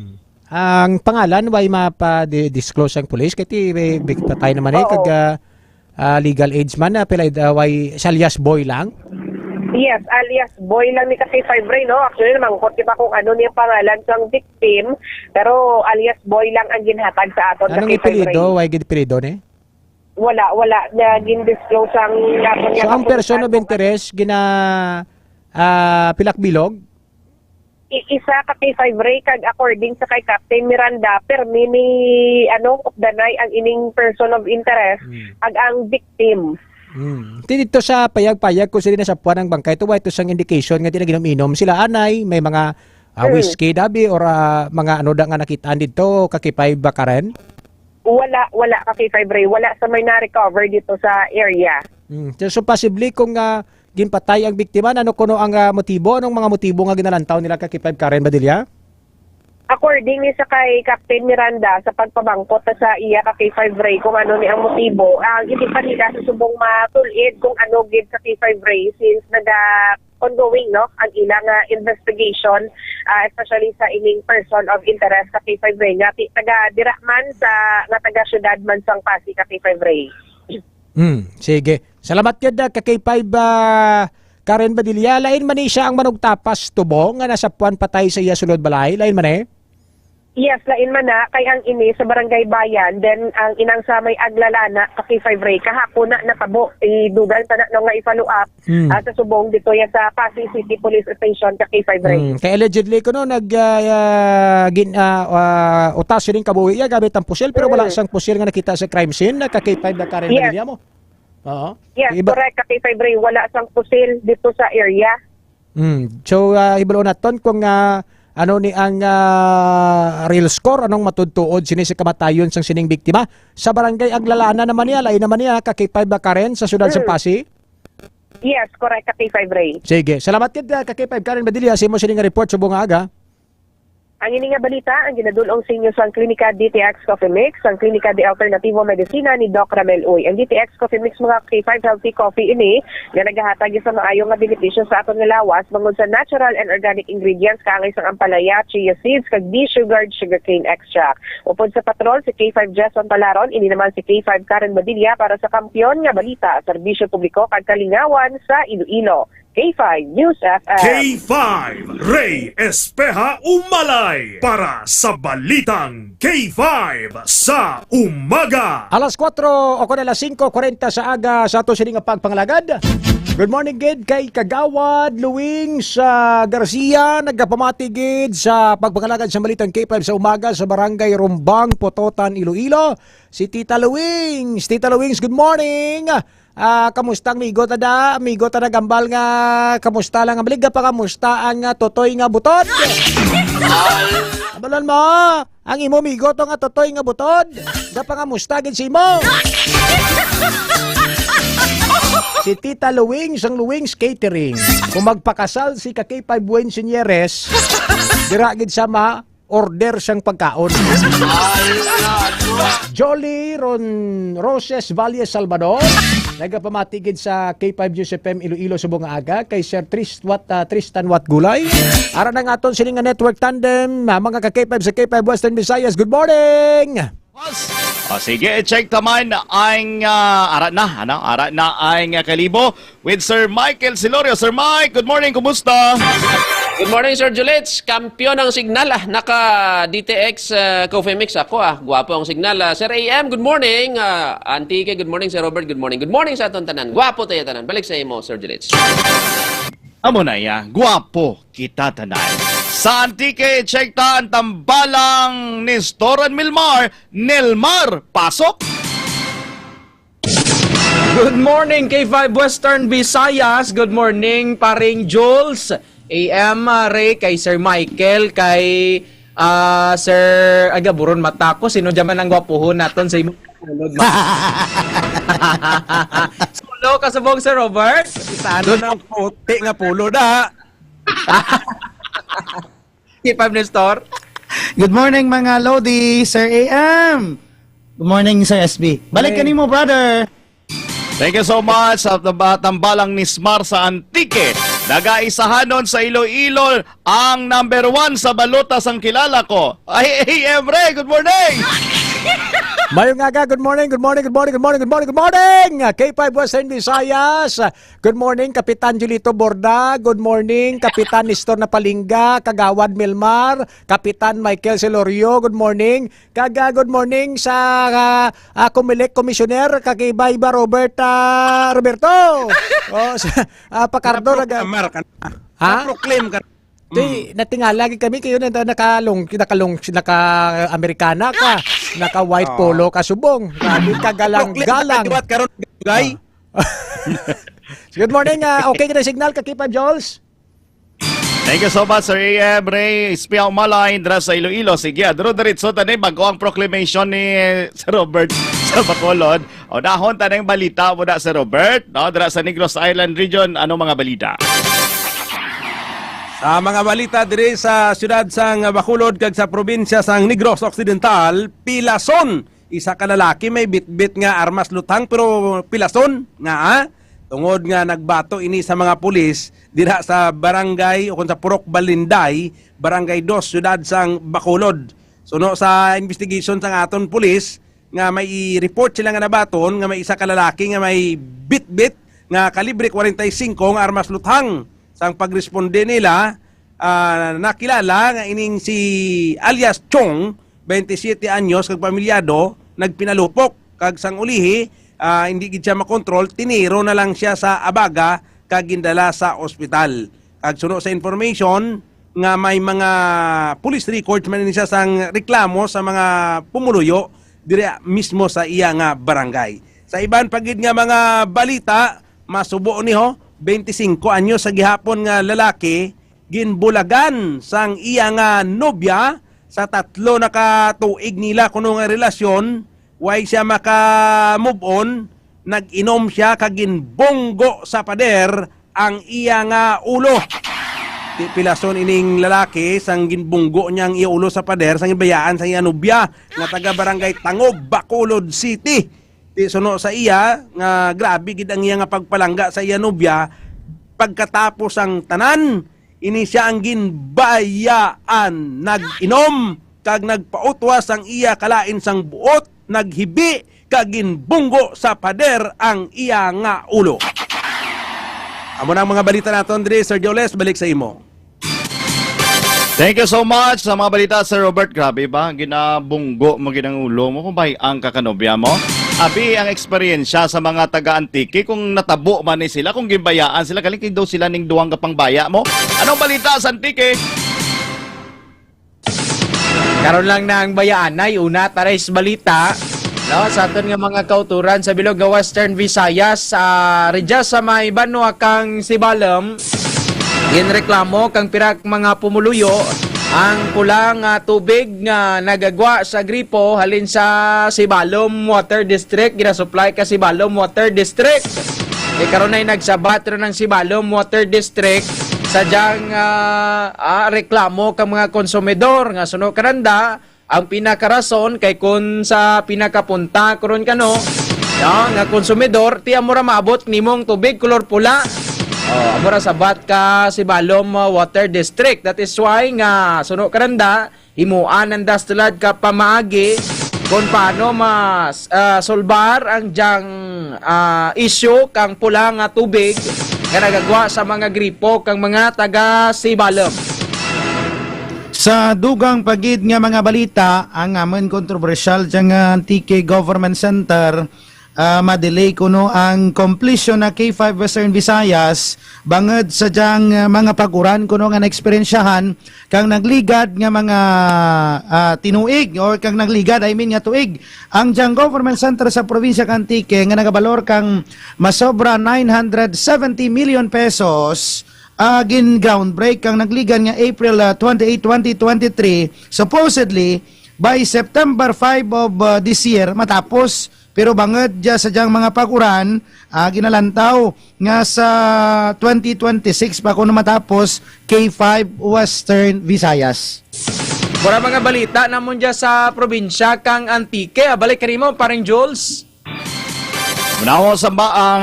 Ang pangalan way mapa-disclose ang police kay patay naman kag legal age man pila way alias boy lang. Yes, alias boy lang ni Kaki 5 Ray, no? Actually, namangkot kita kung ano niya pangalan sang victim, pero alias boy lang ang ginhatag sa aton Anong Kaki 5 Ray. ipelido? Way ipelido ni? Wala na gin-disclose ang aton So ang person of interest pilak bilog? Isa Kaki 5 Ray kag according sa kay Captain Miranda permi ni of the night ang ining person of interest ag ang victim. Dito sa payag-payag kung sila sa puwan ng bangkay, ito ito sang indication nga ginom sila anay, may mga whiskey dabi or mga nga nakitaan dito, Kaki 5 ba Karen? Wala Kaki 5 Ray, wala sa may na-recover dito sa area. So possibly kung ginpatay ang biktima, ano kuno ang motibo, anong mga motibo nga ginalantaw nila Kaki 5 Karen Badilla? According ni sa kay Captain Miranda sa pagpabangkot sa iya Kaki 5 Ray kung ano ni ang motibo, hindi pa nila susubong matulid kung ano gid sa Kaki 5 Ray since ongoing ang ilang investigation especially sa ining person of interest sa Kaki 5 Ray nga taga dira man sa taga syudad man sang Pasig Kaki 5 Ray. Sige. Salamat kada Kaki 5 Karen Badilla. Lain man siya ang manugtapas tubong nga nasa puwan patay sa iya sulod balay. Lain man Yes, lain man na kay ang ini sa Barangay Bayan, then ang inang sa may Aglalana Kaki 5 Ray kahapon na natabo idugal ta na nga i-follow up sa subong dito ya sa Pasig City Police Station Kaki 5 Ray. Kay allegedly ko utas rin kabuhi ya gamit ang pusil pero wala siyang pusil nga nakita sa crime scene na Kaki 5 na Karen Badilla mo. Oo. Yes, correct Kaki 5 Ray, wala sang pusil dito sa area. So ibalo naton kung ano ni ang real score, anong matudtuod sini sa kamatayon sang sining biktima sa Barangay Aglalana naman niya, lain naman niya Kaki 5 Karen sa siyudad sa Pasig. Yes, correct Kaki 5 Ray. Sige, salamat kid Kaki 5 Karen Badilla sa imo sining report sa buong aga. Ang ini nga balita ang ginadulong sa inyo sa Klinika DTX Coffee Mix, ang Klinika de Alternativo Medicina ni Doc Ramel Uy. Ang DTX Coffee Mix mga K5 healthy coffee ini nga nagahatag sa maayong nga benepisyo sa aton nga lawas bangod sa natural and organic ingredients kaangay sang ampalaya, chia seeds kag de-sugared sugarcane extract. Upod sa patrol si K5 Jason Palaron, ini naman si K5 Karen Badilla para sa kampiyon nga balita, serbisyo publiko kag kalingawan sa Iloilo. K5 News FM. K5 Ray Espeha Umalay para sa Balitang K5 sa Umaga. Alas 4 o alas 5:40 sa aga sa ato sining pagpangalagad. Good morning gid kay Kagawad Luwing sa Garcia, nagapamati gid sa pagpangalagad sa Balitang K5 sa Umaga sa Barangay Rumbang, Pototan, Iloilo. Si Tita Luwings. Tita Luwings, good morning. Kamusta amigo tada gambal nga kamusta lang ang balig pa kamusta ang totoy nga butod. Abalon mo ang imo amigo to nga totoy nga butod. Da pa kamusta gid si mo. Si Tita Luwings ang Luwings Catering. Kung magpakasal si Kaki 5 Buen Sinyeres, dira gid sa order siyang pagkaon. Jolly Roses Valle Salvador. Nagapamatigid sa K5 News FM Iloilo subong aga kay Sir Tristan Wat Gulay. Ara na nga aton sining nga network tandem mga ka K5 sa K5 Western Visayas. Good morning. O sige, check taman ang ara na ang kalibo with Sir Michael Silorio. Sir Mike, good morning, kumusta? Good morning, Sir Julits. Kampiyon ang signal. Naka DTX Coffee Mix ako. Gwapo ang signal. Sir AM, good morning. Antique, good morning. Sir Robert, good morning. Good morning sa aton tanan. Gwapo tayo tanan. Balik sa imo, Sir Julits. Amo na ya, gwapo kita tanan. Sa Antique, check ta ang tambalang ni Storan Milmar. Nelmar, pasok! Good morning, K5 Western Visayas. Good morning, paring Jules. AM Ray, kay Sir Michael, kay Sir Agaburon Matako. Sino dyaman ang gwapuhon naton sa imong pulod? Sulo, kasabog Sir Robert? Isano ng puti nga pulo na. K5 Nestor. Good morning mga Lodi, Sir AM. Good morning, Sir SB. Balik ka mo, brother. Thank you so much sa tambalang ni Smar sa Antique. Nagaisahanon sa Iloilo ang number 1 sa balutas ang kilala ko. Ay, Emre, good morning! Mayong aga, good morning, good morning, good morning, good morning, good morning, good morning! K5 Western Visayas. Good morning, Kapitan Julito Borda. Good morning, Kapitan Nestor Napalingga, Kagawad Milmar, Kapitan Michael Silorio. Good morning. Good morning sa Comelec Commissioner, Kakibay ba Roberto. Pakardo ha? Proclaim ka. Natingala lagi kami kayo na naka-Amerikana ka, naka-white polo ka subong. Grabe ka galang-galang. Good morning. Okay ka na signal, Kakipa Jols? Thank you so much, Sir A.M. Ray. Espiaw Malay, dra sa Iloilo. Sige, dro diritso tanay bago ang proclamation ni Sir Robert sa Bacolod. O dahon tanay balita mo na, Sir Robert. No, dra sa Negros Island Region, ano mga balita? Sa mga balita diri sa siyudad sang Bacolod kag sa probinsya sang Negros Occidental, pilason. Isa ka lalaki may bitbit nga armas lutang pero pilason nga tungod nga nagbato ini sa mga pulis dira sa barangay o kung sa Purok Balinday, barangay 2, siyudad sang Bacolod. Suno sa investigation sang aton pulis nga may i-report sila nga nabaton nga may isa ka lalaki nga may bitbit nga kalibre 45 nga armas luthang. Sang pagresponde nila, nakilala nga ining si alias Chong, 27 anyos, kag pamilyado, nagpinalupok. Kag sang ulihi, hindi gid siya makontrol, tiniro na lang siya sa abaga, kag gindala sa ospital. Kag suno sa information, nga may mga police records man siya sang reklamo sa mga pumuluyo, dire mismo sa iya nga barangay. Sa iban pagid nga mga balita, masubo niho, 25 anyos sa gihapon nga lalaki ginbulagan sang iya nga nobya sa 3 na katuig nila kuno nga relasyon, way siya maka move on, nag-inom siya kag ginbonggo sa pader ang iya nga ulo. Pilason ining lalaki sang ginbunggo niyang iya ulo sa pader sang ibayaan sa iya nobya nga taga barangay Tangob, Bacolod City. Suno sa iya nga grabe gid ang iya nga pagpalangga sa iya nobya. Pagkatapos ang tanan, ini siya ang ginbayaan, nag-inom kag nagpautwas ang iya kalain sang buot, naghibi kag ginbunggo sa pader ang iya nga ulo. Amo na ang mga balita naton diri, Sir Joles, balik sa imo. Thank you so much sa mga balita, Sir Robert. Grabe ba? Ginabunggo mo ginang ulo mo kung bay ang kakanobya mo? Abi ang eksperyensya sa mga taga-Antique kung natabo man ni sila, kung gimbayaan sila, kaling daw sila ning duwang kapang baya mo. Anong balita sa Antique? Karon lang na ang bayaan ay una taray sa balita. No, sa aton nga mga kauturan sa bilog nga Western Visayas, redya sa may banwa kang Sibalom, ginreklamo kang pirak mga pumuluyo ang kulang tubig nga nagagwa sa gripo halin sa Sibalom Water District, ginasupply ka Sibalom Water District. Karon ay nagsabat ron ng Sibalom Water District sadyang reklamo kang mga konsumidor nga suno kananda ang pinakarason kay kun sa pinakapunta karon kano nga konsumidor ti amura maabot nimong tubig kolor pula. Amura sabat ka si Balom Water District. That is why nga suno karanda himuan ang dastulad ka pamaagi kung paano mas solbar ang diyang issue kang pula nga tubig nga nagagwa sa mga gripo kang mga taga Sibalom. Sa dugang pagid nga mga balita, ang amon kontrobersyal diyang TK Government Center, madelay kuno ang completion na K5 Western Visayas bangod sa diyang mga paguran kuno nga na-eksperyensyahan kang nagligad nga mga tinuig or kang nagligad nga tuig ang diyang government center sa probinsya kang TK nga nagabalor kang masobra 970 million pesos. Gin groundbreak kang nagligan nga April 28, 2023, supposedly by September 5 of this year matapos, pero bangod dya sa dyang mga paguran ginalantaw nga sa 2026 pa kuno matapos K5 Western Visayas. Para mga balita namon dya sa probinsya kang Antique, balik kanimo paring Jules. Manawa sa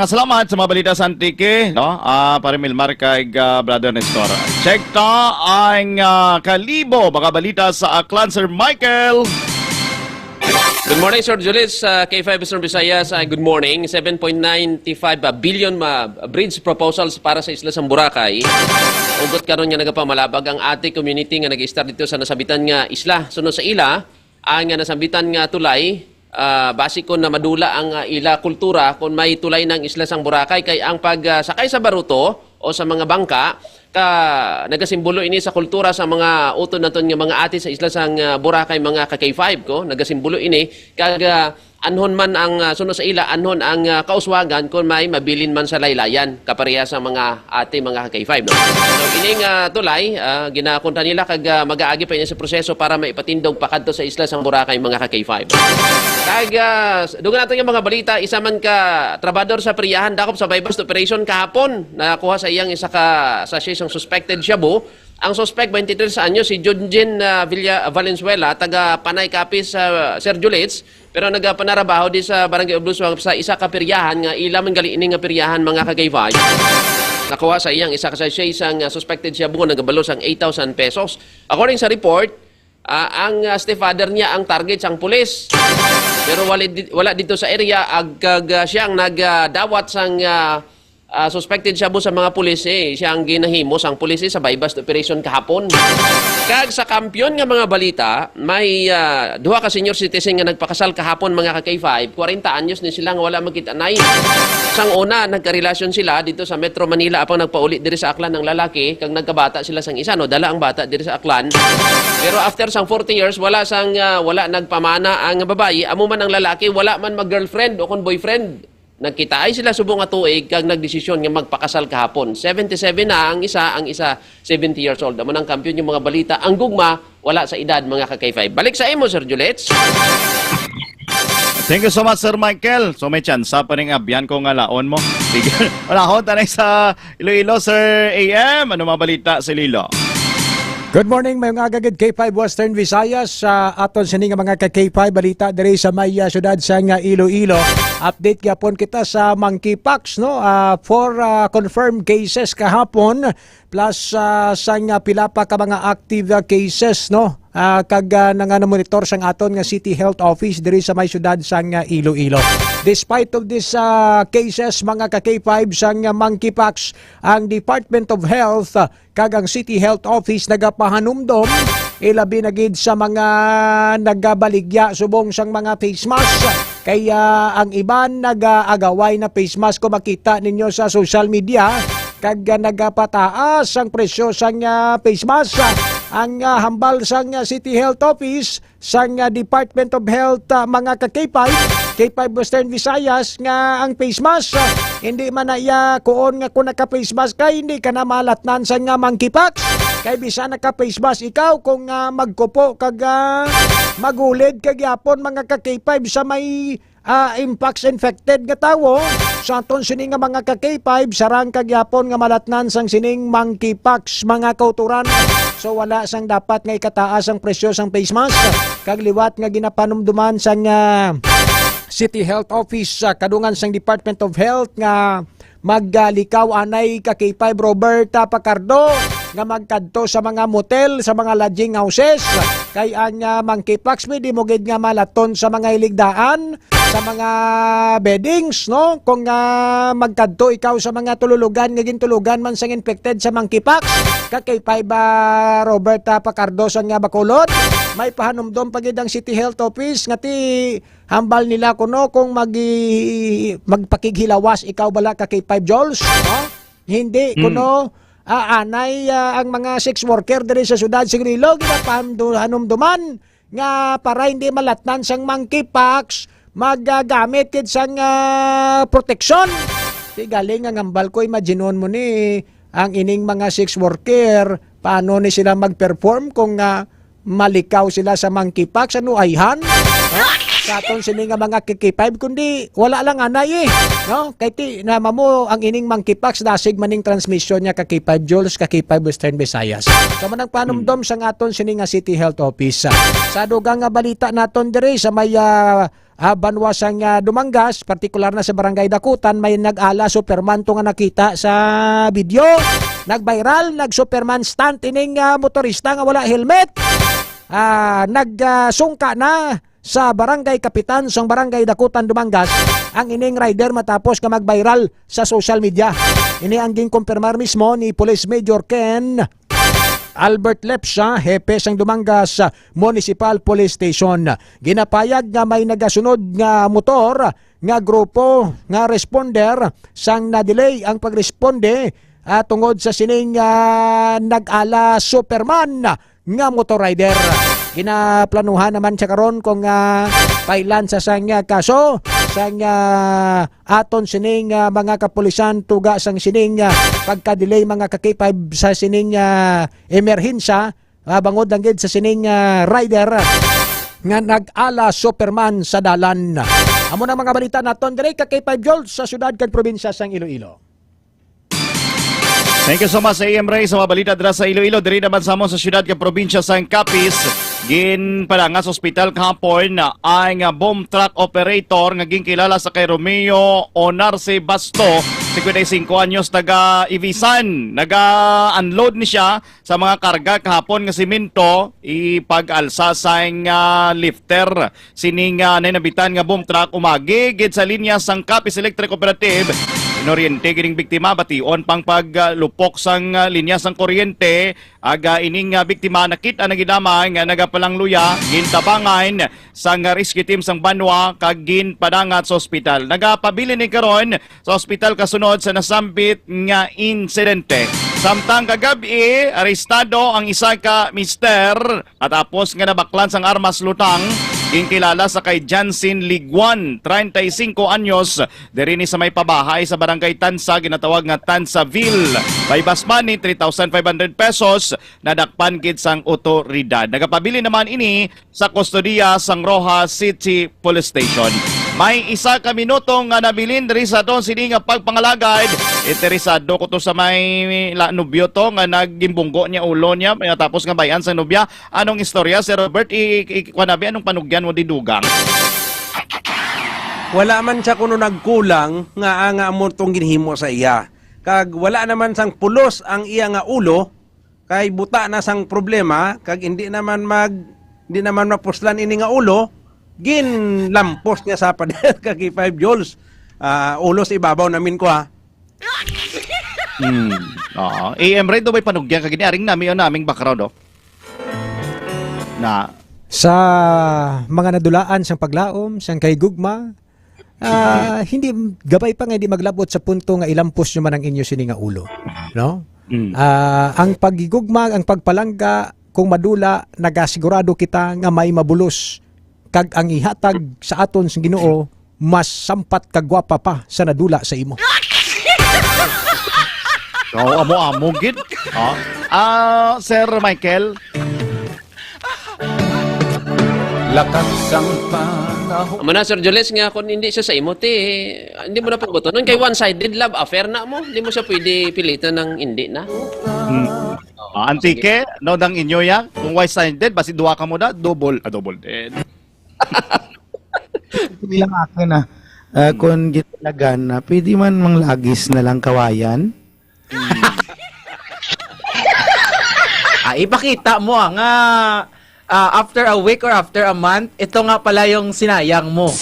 salamat sa mga balita sa Antique, no? Para Milmar kay Brother Nestor. Check ta ang kalibo mga balita sa Aklan, Sir Michael. Good morning, Sir Julius. K5 Western Visayas, good morning. 7.95 billion bridge proposals para sa isla ng Boracay. Ugot karon nga nagapamalabag ang ate community nga nag-start dito sa nasabitan nga isla. Sunod sa ila, ang nasabitan nga tulay, basiko na madula ang ila kultura kung may tulay ng isla sang Boracay kay ang pagsakay sa baruto o sa mga bangka nagasimbolo ini sa kultura sa mga uton naton nga mga ati sa isla sang Boracay mga ka-K5 ko nagasimbolo ini kag anhon man ang sunod sa ila anhon ang kauswagan kung may mabilin man sa laylayan kapareha sa mga ati mga ka-K5 no? So ining tulay ginakunta nila kag mag-aagi pa ini sa proseso para maipatindog pakadto sa isla sang Boracay mga ka-K5 kag dugan nato yung mga balita isa man ka trabador sa priyahan dakop sa bypass operation kahapon nakuha sa iyang isa ka sachet sang suspected shabu. Ang suspect 23 anyos si Junjin Valenzuela taga Panay Capiz sa Sir Julits pero nagapanarabaho di sa Barangay Obluswang sa isa ka peryahan nga ila man gali ini nga peryahan mga ka-K5. Nakuha sa iyang isa ka sachet sang suspected shabu nagabalo sang 8,000 pesos. According sa report, ang stepfather niya ang target sang pulis. Pero wala dito sa area siyang nagdawat sang suspected shabu sa mga pulis siya ang ginahimos ang pulis sa bypass operation kahapon. Kag sa kampiyon nga mga balita, may duha ka senior citizen nga nagpakasal kahapon mga ka-K5, 40 anyos ni sila nga wala magkita-nay. Sang una, nagkarelasyon sila dito sa Metro Manila apang nagpauli diri sa Aklan ng lalaki, kag nagkabata sila sang isa, no? Dala ang bata diri sa Aklan. Pero after sang 40 years, wala nagpamana ang babayi, amo man ang lalaki, wala man mag-girlfriend o kon boyfriend. Nagkita ay sila subong nga tuig kag nagdesisyon nga magpakasal kahapon. 77 na ang isa 70 years old. Amo nang kampiyon yung mga balita. Ang gugma wala sa edad mga ka-K5. Balik sa imo Sir Julets. Thank you so much Sir Michael. So may chance pa ring abyan ko nga laon mo. Sige. Wala ko tanay sa Iloilo Sir AM. Ano mga balita sa Iloilo? Good morning, mayong agagid K5 Western Visayas sa aton sini nga mga ka-K5 balita diri sa may syudad sa nga Iloilo. Update gyapon kita sa monkeypox no for confirmed cases kahapon plus sa nga pila pa ka mga active cases no kag monitor sang aton nga City Health Office diri sa may syudad sa nga Iloilo. Despite of these cases mga ka-K5 sang monkeypox, ang Department of Health kag ang City Health Office nagapahanumdom ilabi na gid sa mga nagabaligya subong sang mga face mask. Kaya ang iban nag-agaway na face mask ko makita ninyo sa social media kag nagapataas ang presyo sang face mask. Ang hambal sang City Health Office sang Department of Health mga K5 Western Visayas nga ang face mask hindi man na kuon nga kung naka-face mask ka hindi ka na malatnan sa nga monkeypox. Kay bisa naka-face mask ikaw kung magkupo kag magulid kag yapon mga ka-K5 sa may impacts infected nga tawo sa aton sini nga mga ka K5 sarang kagyapon nga malatnan sang sining monkeypox mga kauturan. So wala sang dapat nga ikataas ang presyo sang face mask kag liwat nga ginapanumduman sang City Health Office kadungan sang Department of Health nga maglikaw anay ka K5 Robert Pacardo nga magkadto sa mga motel, sa mga lodging houses kay ang monkeypox di mo gid nga malaton sa mga iligdaan, sa mga beddings, no? Kung magkadto ikaw sa mga tululugan nga gintulugan man sang infected sa monkeypox kay Robert Pacardo sa nga Bacolod, may pahanumdom pagid ang City Health Office nga ti hambal nila kuno kung magpakighilawas ikaw bala ka kay 5 joules, no? Hindi kuno anay ang mga sex worker diri sa syudad Sigrilo ginapanumduman nga para hindi malatnan sang monkeypox magagamit kid sang protection. Di galing ang ambal ko imaginon mo ni ang ining mga sex worker paano ni sila mag-perform kung malikaw sila sa monkeypox ano ayhan? Sa aton sini nga mga K5 kundi wala lang anay no kay ti nama mo ang ining monkeypox dasig maning transmission niya ka K5 joules ka K5 Western Visayas. So manang panumdom sa aton sini nga City Health Office. Sa dugang nga balita naton diri sa may banwa sang Dumangas, partikular na sa Barangay Dakutan, may nag-ala Superman to nga nakita sa video. Nag-viral, nag-Superman stunt ining motorista nga wala helmet. Nagsungka na sa Barangay Kapitan sang Barangay Dakutan Dumangas ang ining rider matapos nga mag-viral sa social media. Ini ang ginkumpirmar mismo ni Police Major Ken Albert Lepsa, hepe sang Dumangas Municipal Police Station. Ginapayag nga may nagasunod nga motor nga grupo nga responder sang na-delay ang pagresponde tungod sa sining nag-ala Superman nga motor rider. Ginaplanuhan naman siya karon kung pailan sa sang kaso sang aton sining mga kapulisan tuga sang sining pagka-delay mga ka-K5 sa sining emerhensya bangod lang gid sa sining rider nga nag-ala Superman sa dalan. Amo na mga balita naton diri ka K5 Jolt sa syudad kag probinsya sang Iloilo. Thank you so much sa AM Ray sa mga balita dira sa Iloilo. Diri naman sa mo sa syudad ka probinsya sa Capiz. Gin pala nga sa ospital kahapon na ang bomb truck operator nga ginkilala sa kay Romeo Onarce Basto, 55 anyos, taga Ibisan. Naga-unload ni siya sa mga karga kahapon nga simento ipag-alsa sa lifter. Sining nainabitan nga bomb truck umagi gid sa linya sang Capiz Electric Cooperative. Inoriente gining biktima bation pang paglupok sang linya sang kuryente aga ining biktima nakita na gidamay nga nagapalang luya gintabangan sang rescue team sang Banwa kag ginpadangat sa ospital. Nagapabili ni karon sa ospital kasunod sa nasambit nga insidente. Samtang kagabi arestado ang isa ka mister at tapos nga nabaklan sang armas lutang. Kinkilala sa kay Jansin Liguan, 35 anyos, diri ni sa may pabahay sa Barangay Tansa, ginatawag nga Tansaville. Baybas money, 3,500 pesos, nadakpan gid sang otoridad. Nagapabili naman ini sa kustodiya sang Rojas City Police Station. May isa ka minutong nga nabilin diri sa aton sini nga pagpangalagad. Interesado ko to sa may nobyo to nga naggimbunggo niya ulo niya tapos nga bayan sa nobya. Anong istorya Sir Robert? Kwanabi anong panugyan mo didugang? Wala man siya kuno nagkulang nga amor tong ginhimo sa iya. Kag wala naman sang pulos ang iya nga ulo kay buta na sang problema kag hindi naman mapuslan ini nga ulo. Ginlampos niya sa padet kag 5 joules. Ulos ibabaw namin ko ha. AM Ray do may panugyan kag aring naming background na sa mga nadulaan sang paglaom sang kay gugma hindi gabay pa nga hindi maglabot sa punto nga ilampos nyo man ang inyo sini nga ulo, no? Ang pagigugma, ang pagpalangga kung madula nagasigurado kita nga may mabulos kag ang ihatag sa aton sa Ginoo mas sampat kagwapa pa sa nadula sa imo. Amo gid. Sir Michael. Lakas ang Amo na Sir Jules nga kung hindi siya sa imo hindi mo na pagbutonon kay one-sided love affair na mo. Hindi mo siya pwede pilitan ng hindi na. Antike, no dang inyo ya. Kung one-sided, basi duwa ka mo na, double dead. Bilang akin na, kung gitalagan na, pwede man manglagis na lang kawayan. Ipakita mo nga after a week or after a month, ito nga pala yung sinayang mo.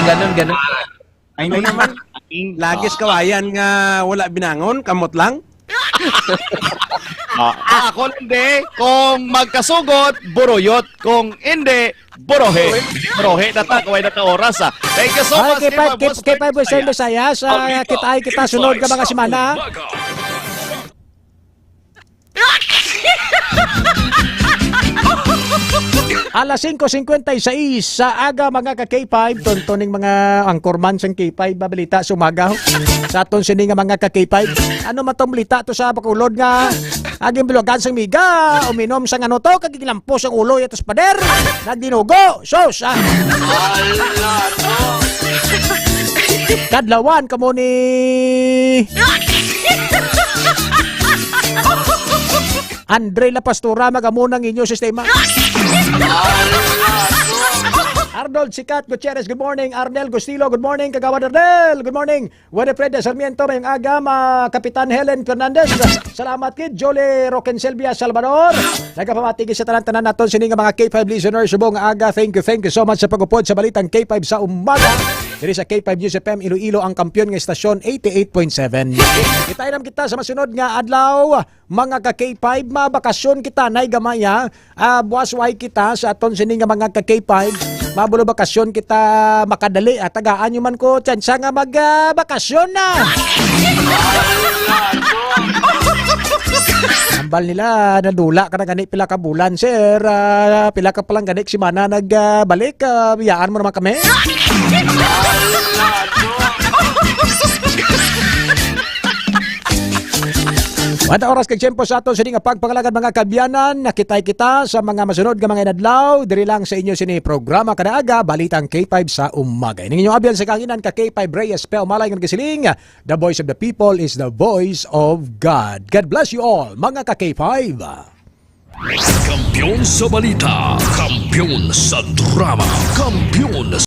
Ganun. Ay naman, lagis kawayan nga wala binangon, kamot lang. Ako hindi. Kung magkasugot, buruyot. Kung hindi, burohe. Burohe na ta, kaway na ta oras Thank you so much. Kay Western Visayas, kita sunod ka mga semana. Alas 5:56 sa aga mga ka-K5, tontoning mga angkorman sa K5 babalita sa umaga. Sa aton sini nga mga ka-K5, ano matong balita to sa Bacolod nga aging bilogan sang miga, uminom sang ano to, kagilampos ang ulo yatos pader, nagdinugo, sos kadlawan kamo ni Andre La Pastora, magamunang inyo sistema. Arnold Sikat Gutierrez, good morning. Arnel Gustilo, good morning. Kagawad Arnel, good morning. Winifred Sarmiento, mayang aga. Kapitan Helen Fernandez, salamat kid. Jolie Roquenselvia Salvador, nagapamatigis sa tanan naton sini nga mga K5 listeners subong aga. Thank you so much sa pagupod sa balitang K5 sa umaga. Diri sa K5 News FM Iloilo ang kampiyon nga estasyon 88.7. Kita sa masunod nga adlaw mga ka K5, mabakasyon kita nay gamaya. Buwasway kita sa aton sini nga mga ka K5. Mabulo bakasyon kita makadali at tagaan nyo man ko tsansa nga magbakasyon na. Ambal nila nadula ka na gani pila ka bulan sir, pila ka palang gani simana nagbalik, biyaan mo naman kami. Wala oras kay tiyempo sa aton sini nga pagpangalagad mga kabyanan, nakitay kita sa mga masunod nga mga inadlaw diri lang sa inyo sini programa kada aga balitang K5 sa umaga. Ining inyong abyan sa kanginan ka K5 Reyes Pel Malay nga gisiling, the voice of the people is the voice of God. God bless you all mga ka K5. Kampiyon sa balita, kampiyon sa drama, kampiyon